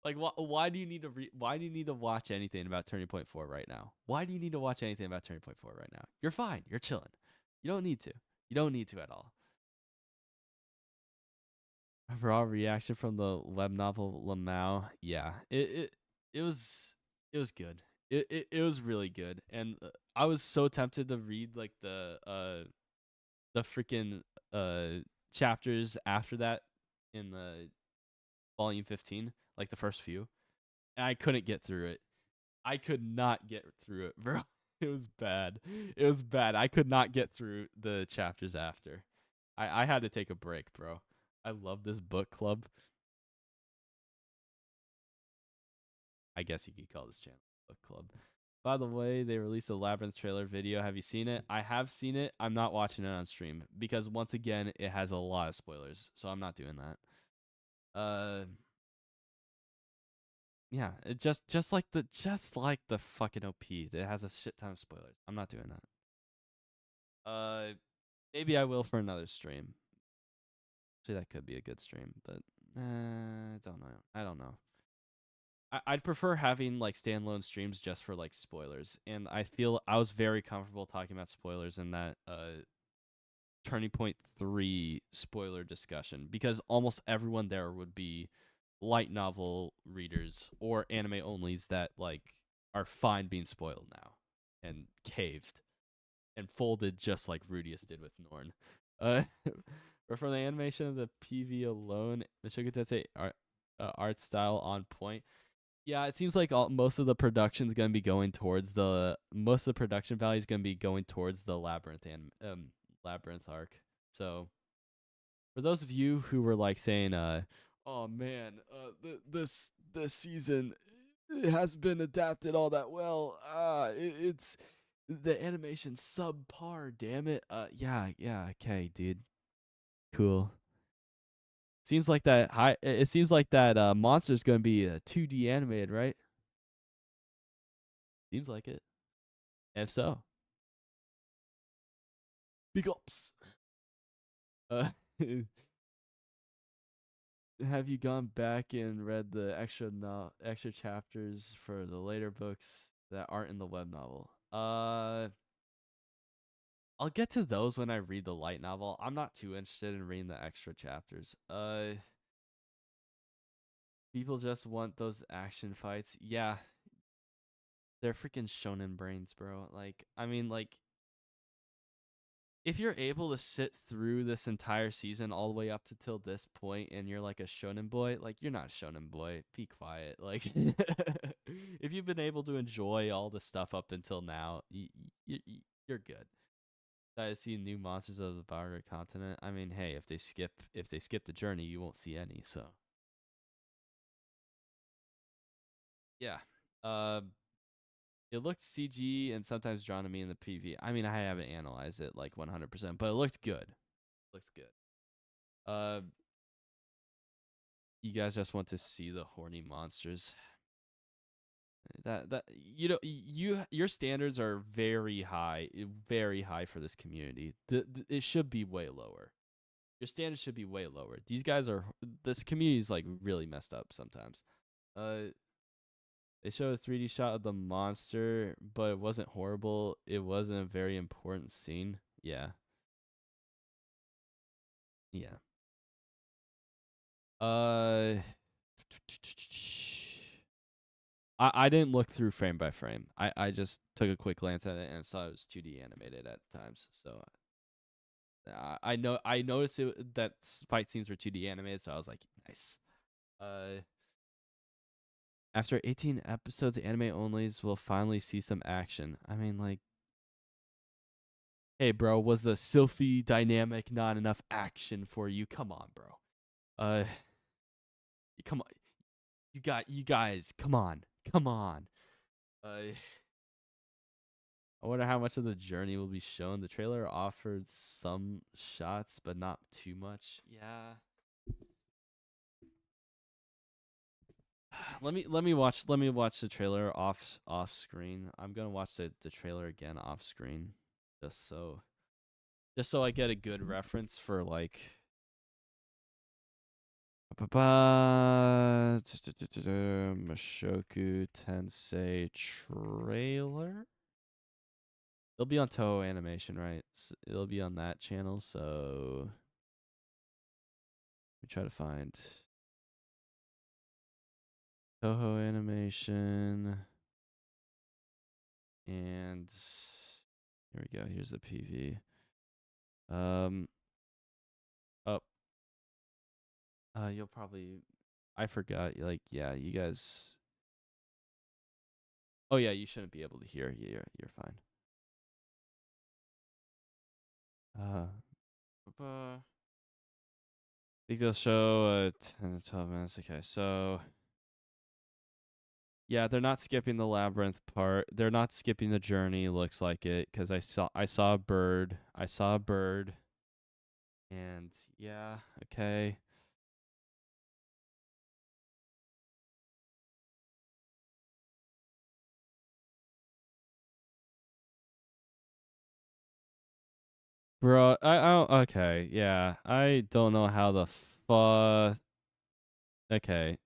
like why do you need to why do you need to watch anything about Turning Point 4 right now? Why do you need to watch anything about Turning Point 4 right now? You're fine. You're chilling. You don't need to. You don't need to at all. Raw reaction from the web novel Lamau. Yeah. It was it was good. It was really good. And I was so tempted to read like the freaking chapters after that in the volume 15, like the first few. And I couldn't get through it. I could not get through it, bro. It was bad. It was bad. I could not get through the chapters after. I had to take a break, bro. I love this book club. I guess you could call this channel book club. By the way, they released a Labyrinth trailer video. Have you seen it? I have seen it. I'm not watching it on stream because once again, it has a lot of spoilers. So I'm not doing that. Yeah, it just like the fucking OP. It has a shit ton of spoilers. I'm not doing that. Maybe I will for another stream. Actually, that could be a good stream, but I don't know. I don't know. I'd prefer having like standalone streams just for like spoilers, and I feel I was very comfortable talking about spoilers in that Turning Point 3 spoiler discussion because almost everyone there would be light novel readers or anime onlys that like are fine being spoiled now and caved and folded just like Rudius did with Norn. Uh, but from the animation of the PV alone, Mushoku Tensei art style on point. Yeah, it seems like most of the production's gonna be going towards the most of the production value is gonna be going towards the labyrinth and labyrinth arc. So for those of you who were like saying, "Oh man, this season it has been adapted all that well. It's the animation subpar. Damn it. Yeah. Okay, dude. Cool. Seems like that high. It seems like that monster's gonna be 2D animated, right? Seems like it. If so, Big ups. Uh, have you gone back and read the extra chapters for the later books that aren't in the web novel? I'll get to those when I read the light novel. I'm not too interested in reading the extra chapters. People just want those action fights. Yeah, they're freaking shonen brains, bro. Like, I mean, like, if you're able to sit through this entire season all the way up to till this point and you're like a shonen boy, like, you're not a shonen boy. Be quiet. Like, if you've been able to enjoy all the stuff up until now, you're good. I see new monsters of the Barter continent. I mean, hey, if they skip the journey, you won't see any. So yeah, uh, it looked CG and sometimes drawn to me in the PV. I mean, I haven't analyzed it like 100%, but it looked good. Looked good. Uh, you guys just want to see the horny monsters. That your standards are very high for this community. It should be way lower. Your standards should be way lower. This community is like really messed up sometimes. Uh, they showed a 3D shot of the monster, but it wasn't horrible. It wasn't a very important scene. Yeah, yeah. Uh, I didn't look through frame by frame. I just took a quick glance at it and saw it was 2D animated at times. So I noticed that fight scenes were 2D animated. So I was like, nice. Uh, After 18 episodes, the anime onlys will finally see some action. I mean, like, hey, bro, was the Sylphie dynamic not enough action for you? Come on, bro. Uh, come on, you guys, come on, come on. I wonder how much of the journey will be shown. The trailer offered some shots, but not too much. Yeah. Let me watch the trailer off screen. I'm gonna watch the trailer again off screen, just so I get a good reference for like Mushoku Tensei trailer. It'll be on Toho Animation, right? It'll be on that channel. So let me try to find Toho Animation, and here we go. Here's the PV. Up. You'll probably. I forgot. Like, yeah, you guys. Oh yeah, you shouldn't be able to hear. You're fine. I think they'll show 10 to 12 minutes. Okay, so yeah, they're not skipping the labyrinth part. They're not skipping the journey. Looks like it because I saw a bird. I saw a bird, and yeah, okay, bro. I don't. Okay, yeah, I don't know how the fuck. Okay,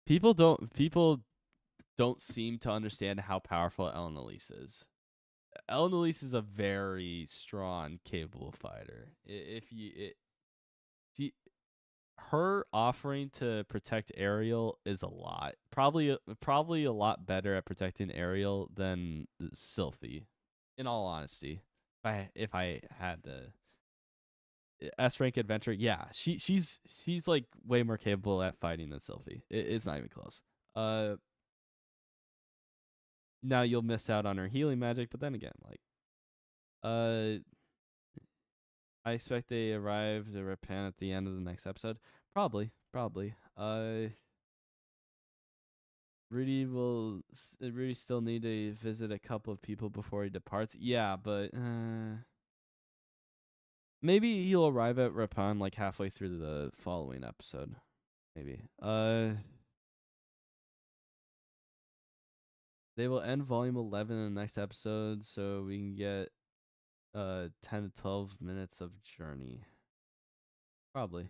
people don't seem to understand how powerful Ellen Elise is. Ellen Elise is a very strong, capable fighter. If you it, she her offering to protect Ariel is a lot. Probably a lot better at protecting Ariel than Sylphie. In all honesty, if I had to S rank adventure, yeah, she's like way more capable at fighting than Sylphie. It's not even close. Uh, Now you'll miss out on her healing magic, but then again, like, uh, I expect they arrive to Japan at the end of the next episode. Probably. Rudy still need to visit a couple of people before he departs. Yeah, but maybe he'll arrive at Rapan like halfway through the following episode. Maybe. They will end volume 11 in the next episode, so we can get 10 to 12 minutes of journey. Probably.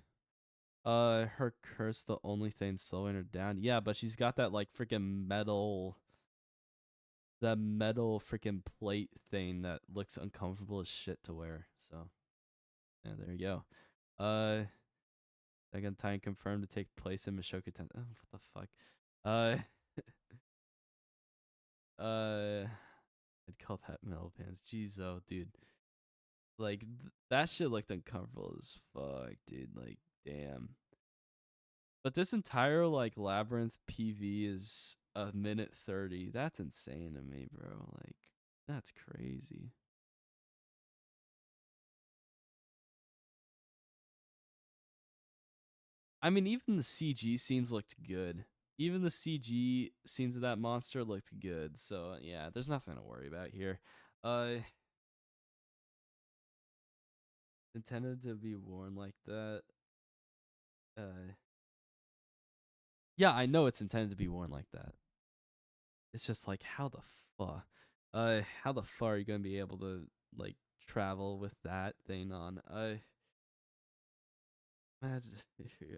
Her curse, the only thing slowing her down. Yeah, but she's got that like freaking metal, that metal freaking plate thing that looks uncomfortable as shit to wear. So, yeah, there you go. Second time confirmed to take place in Mushoku Tensei. Oh, what the fuck? Uh, I'd call that metal pants. Jeez, oh, dude. Like that shit looked uncomfortable as fuck, dude. Like, damn. But this entire like labyrinth PV is a minute 30. That's insane to me, bro. Like, that's crazy. I mean, even the CG scenes looked good. Even the CG scenes of that monster looked good. So yeah, there's nothing to worry about here. Uh, intended to be worn like that. Uh, yeah, I know it's intended to be worn like that. It's just like how the fuck are you gonna be able to like travel with that thing on? Imagine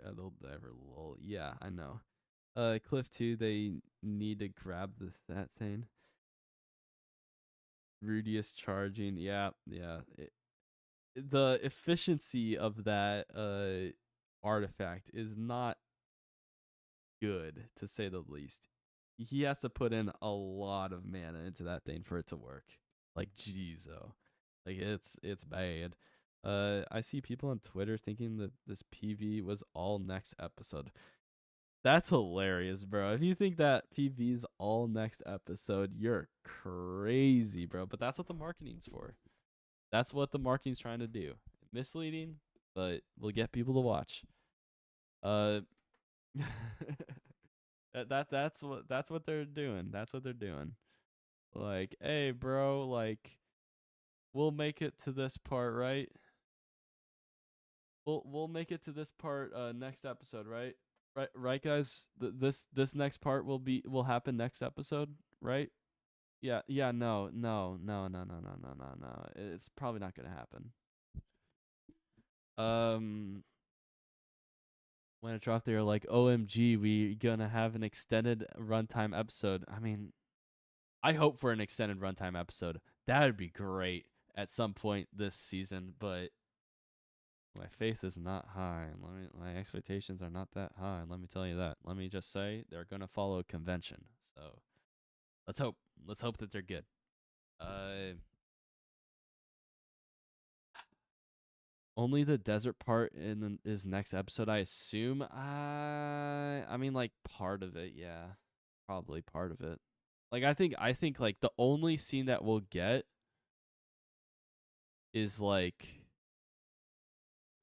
I don't ever lol. Yeah, I know. Cliff 2, they need to grab that thing. Rudius charging. Yeah, yeah. The efficiency of that artifact is not good to say the least. He has to put in a lot of mana into that thing for it to work. Like jeez, oh, like it's bad. I see people on Twitter thinking that this PV was all next episode. That's hilarious, bro. If you think that PV's all next episode, you're crazy, bro. But that's what the marketing's for. That's what the marketing's trying to do. Misleading, but we'll get people to watch. Uh that's what they're doing. That's what they're doing. Like, hey, bro, like we'll make it to this part, right? We'll make it to this part next episode, right? Right, guys. This next part will happen next episode, right? Yeah, yeah. No, no, no, no, no, no, no, no, no. It's probably not gonna happen. Um, when it dropped, they were like, "OMG, we gonna have an extended runtime episode." I mean, I hope for an extended runtime episode. That would be great at some point this season, but my faith is not high. My expectations are not that high. Let me tell you that. Let me just say they're gonna follow convention. So let's hope. Let's hope that they're good. Uh, only the desert part in his next episode, I assume. I mean, like part of it, yeah, probably part of it. Like I think like the only scene that we'll get is like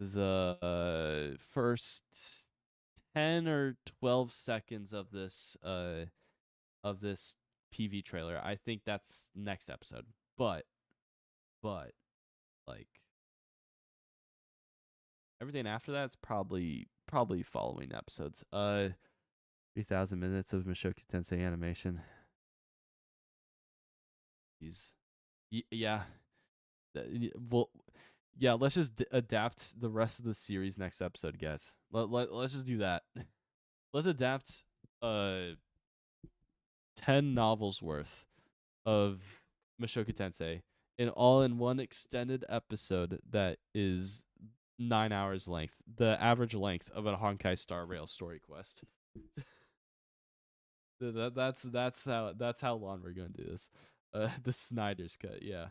the first 10 or 12 seconds of this PV trailer. I think that's next episode. But like everything after that's probably following episodes. 3,000 minutes of Mushoku Tensei animation. He's yeah. Well, yeah. Let's just adapt the rest of the series next episode, guys. Let's just do that. Let's adapt 10 novels worth of Mushoku Tensei and all in one extended episode that is 9 hours length, the average length of a Honkai Star Rail story quest. That's how long we're gonna do this. The Snyder's cut, yeah.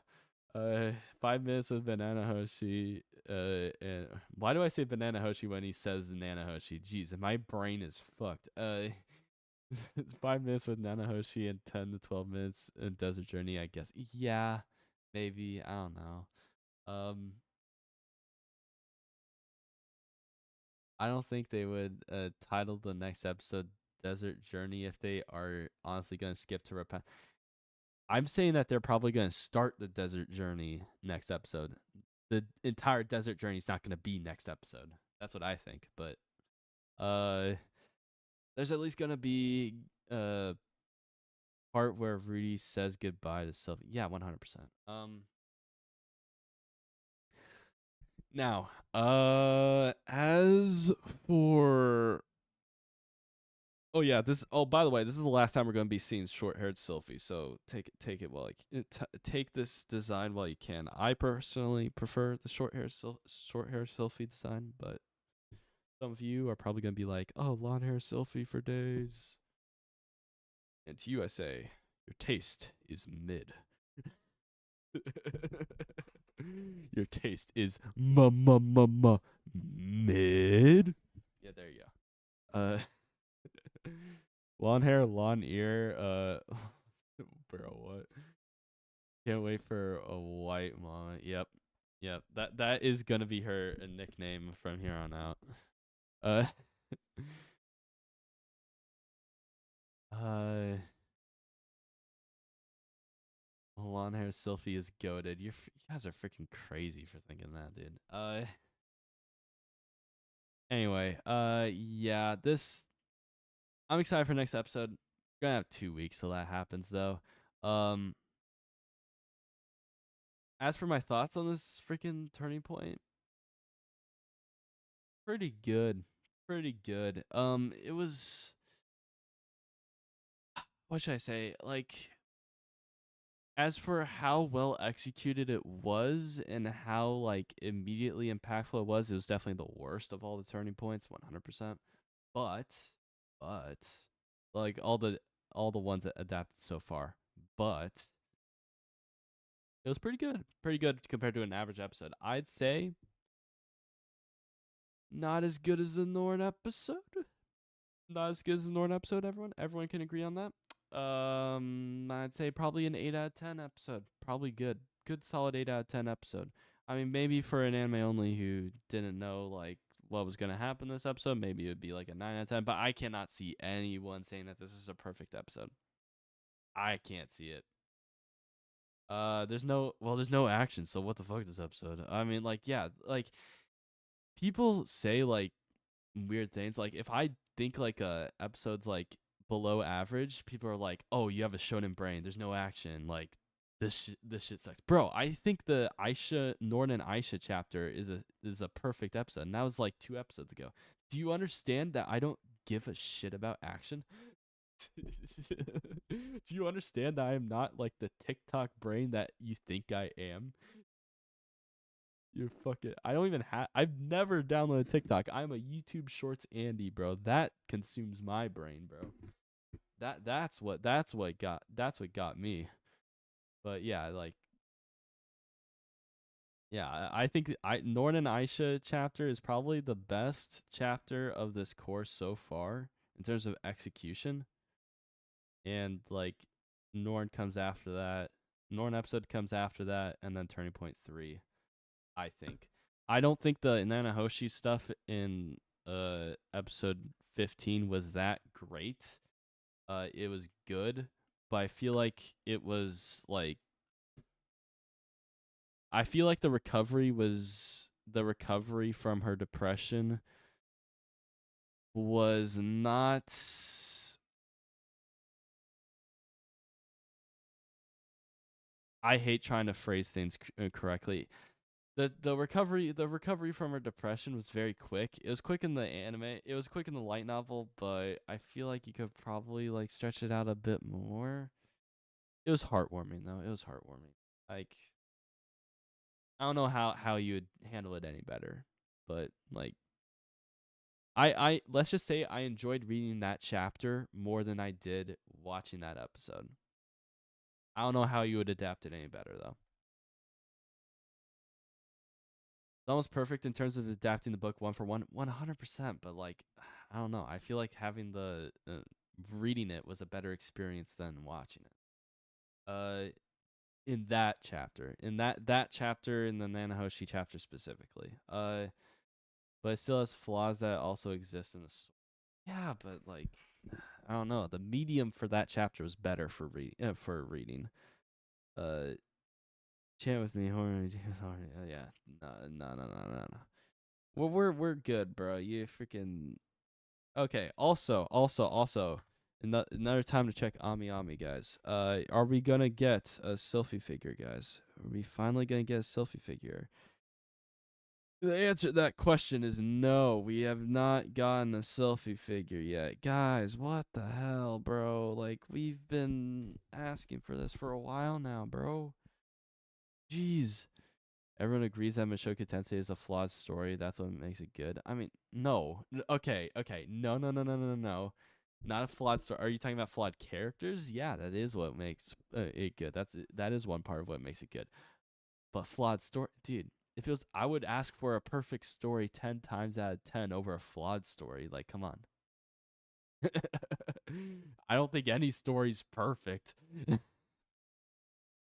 5 minutes with Banana Hoshi. And why do I say Banana Hoshi when he says Nana Hoshi? Jeez, my brain is fucked. 5 minutes with Nana Hoshi and 10 to 12 minutes in Desert Journey. I guess, yeah, maybe. I don't know. Um, I don't think they would title the next episode Desert Journey if they are honestly gonna skip to repent. I'm saying that they're probably gonna start the Desert Journey next episode. The entire Desert Journey is not gonna be next episode. That's what I think. But uh, there's at least gonna be part where Rudy says goodbye to Sylvie. Yeah, 100%. Now, as for oh yeah, this. Oh, by the way, this is the last time we're gonna be seeing short-haired Sylphie. So take it while take this design while you can. I personally prefer the short-haired Sylphie design, but some of you are probably gonna be like, "Oh, long hair Sylphie for days." And to you, I say, your taste is mid. Your taste is mid. Yeah, there you go. Long hair, long ear. Bro, what? Can't wait for a white mama. Yep, yep. That is gonna be her nickname from here on out. Uh, uh, long hair Sylphie is goaded. You guys are freaking crazy for thinking that, dude. Anyway, yeah. This I'm excited for next episode. We're gonna have 2 weeks till that happens, though. Um, as for my thoughts on this freaking turning point, pretty good, pretty good. It was what should I say? Like, as for how well executed it was and how like immediately impactful it was definitely the worst of all the turning points, 100%. But, but, like all the ones that adapted so far, but it was pretty good compared to an average episode. I'd say not as good as the Norn episode. Not as good as the Norn episode. Everyone can agree on that. I'd say probably an 8 out of 10 episode. Probably good solid 8 out of 10 episode. I mean, maybe for an anime only who didn't know like what was gonna happen this episode, maybe it would be like a 9 out of 10. But I cannot see anyone saying that this is a perfect episode. I can't see it. There's no action. So what the fuck this episode? I mean, like, yeah, like people say like weird things. Like if I think like episode's like below average, people are like, "Oh, you have a shonen brain. There's no action. Like this shit sucks." Bro, I think the Aisha Norn and Aisha chapter is a perfect episode. And that was like 2 episodes ago. Do you understand that I don't give a shit about action? Do you understand that I am not like the TikTok brain that you think I am? You're fucking. I don't even have. I've never downloaded TikTok. I'm a YouTube Shorts Andy, bro. That consumes my brain, bro. That's what got me. But yeah, like yeah, I think I Norn and Aisha chapter is probably the best chapter of this course so far in terms of execution. And like Norn comes after that. Norn episode comes after that, and then Turning Point 3. I think. I don't think the Nanahoshi stuff in episode 15 was that great. It was good, but I feel like the recovery from her depression was not. I hate trying to phrase things correctly. The recovery from her depression was very quick. It was quick in the anime. It was quick in the light novel, but I feel like you could probably like stretch it out a bit more. It was heartwarming though. It was heartwarming. Like I don't know how you would handle it any better, but like I let's just say I enjoyed reading that chapter more than I did watching that episode. I don't know how you would adapt it any better though. It's almost perfect in terms of adapting the book one for one, 100%. But like, I don't know. I feel like having the reading it was a better experience than watching it. In that chapter, in that chapter, in the Nanahoshi chapter specifically. But it still has flaws that also exist in the. Yeah, but like, I don't know. The medium for that chapter was better for reading. Uh, chant with me, horny. Yeah, no. Well, we're good, bro. You freaking okay. Also, Another time to check Ami Ami, guys. Are we gonna get a Sylphie figure, guys? Are we finally gonna get a Sylphie figure? The answer to that question is no. We have not gotten a Sylphie figure yet. Guys, what the hell, bro? Like, we've been asking for this for a while now, bro. Jeez. Everyone agrees that Mushoku Tensei is a flawed story. That's what makes it good. I mean, no. Okay. No. Not a flawed story. Are you talking about flawed characters? Yeah, that is what makes it good. That is one part of what makes it good. But flawed story, dude. If it was, I would ask for a perfect story 10 times out of 10 over a flawed story. Like, come on. I don't think any story's perfect. I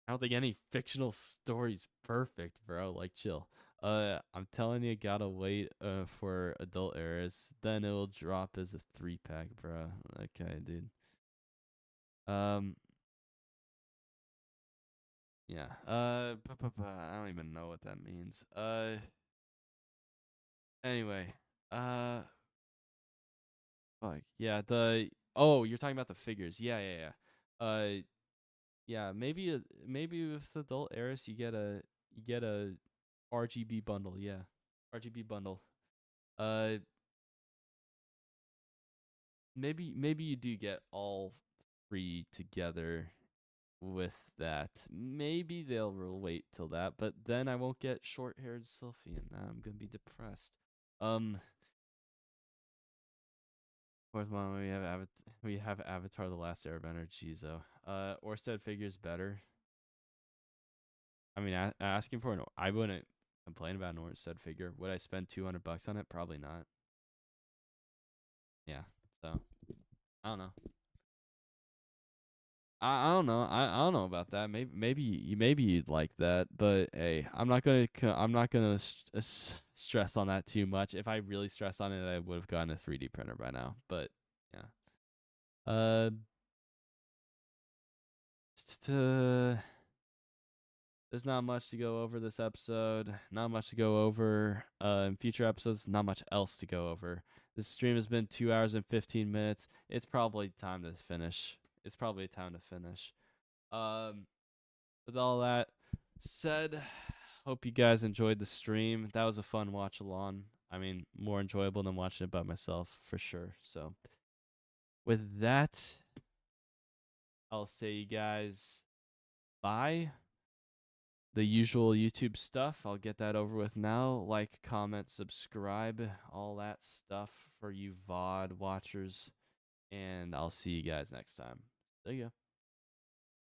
don't think any fictional story's perfect, bro. Like, chill. I'm telling you, gotta wait for adult eras. Then it'll drop as a 3 pack, bro. Okay, dude. Um, yeah. I don't even know what that means. Anyway. Uh, fuck. Yeah. You're talking about the figures. Yeah. Yeah. Maybe with adult eras, you get a RGB bundle. Yeah, RGB bundle. Uh, maybe you do get all three together with that. Maybe they'll wait till that, but then I won't get short-haired Sylphie, and I'm gonna be depressed. Um, fourth one we have Avatar: The Last Airbender. Jeez, Orsted figures better. I mean, asking for I wouldn't complain about an Orsted figure. Would I spend $200 on it? Probably not. Yeah. So I don't know. I don't know. I don't know about that. Maybe you'd like that, but hey, I'm not gonna stress on that too much. If I really stressed on it, I would have gotten a 3D printer by now. But yeah. Uh, there's not much to go over this episode. Not much to go over. In future episodes, not much else to go over. This stream has been 2 hours and 15 minutes. It's probably time to finish. It's probably time to finish. Um. With all that said, hope you guys enjoyed the stream. That was a fun watch along. I mean, more enjoyable than watching it by myself for sure. So, with that, I'll say you guys bye. The usual YouTube stuff, I'll get that over with now. Like, comment, subscribe, all that stuff for you VOD watchers. And I'll see you guys next time. See ya.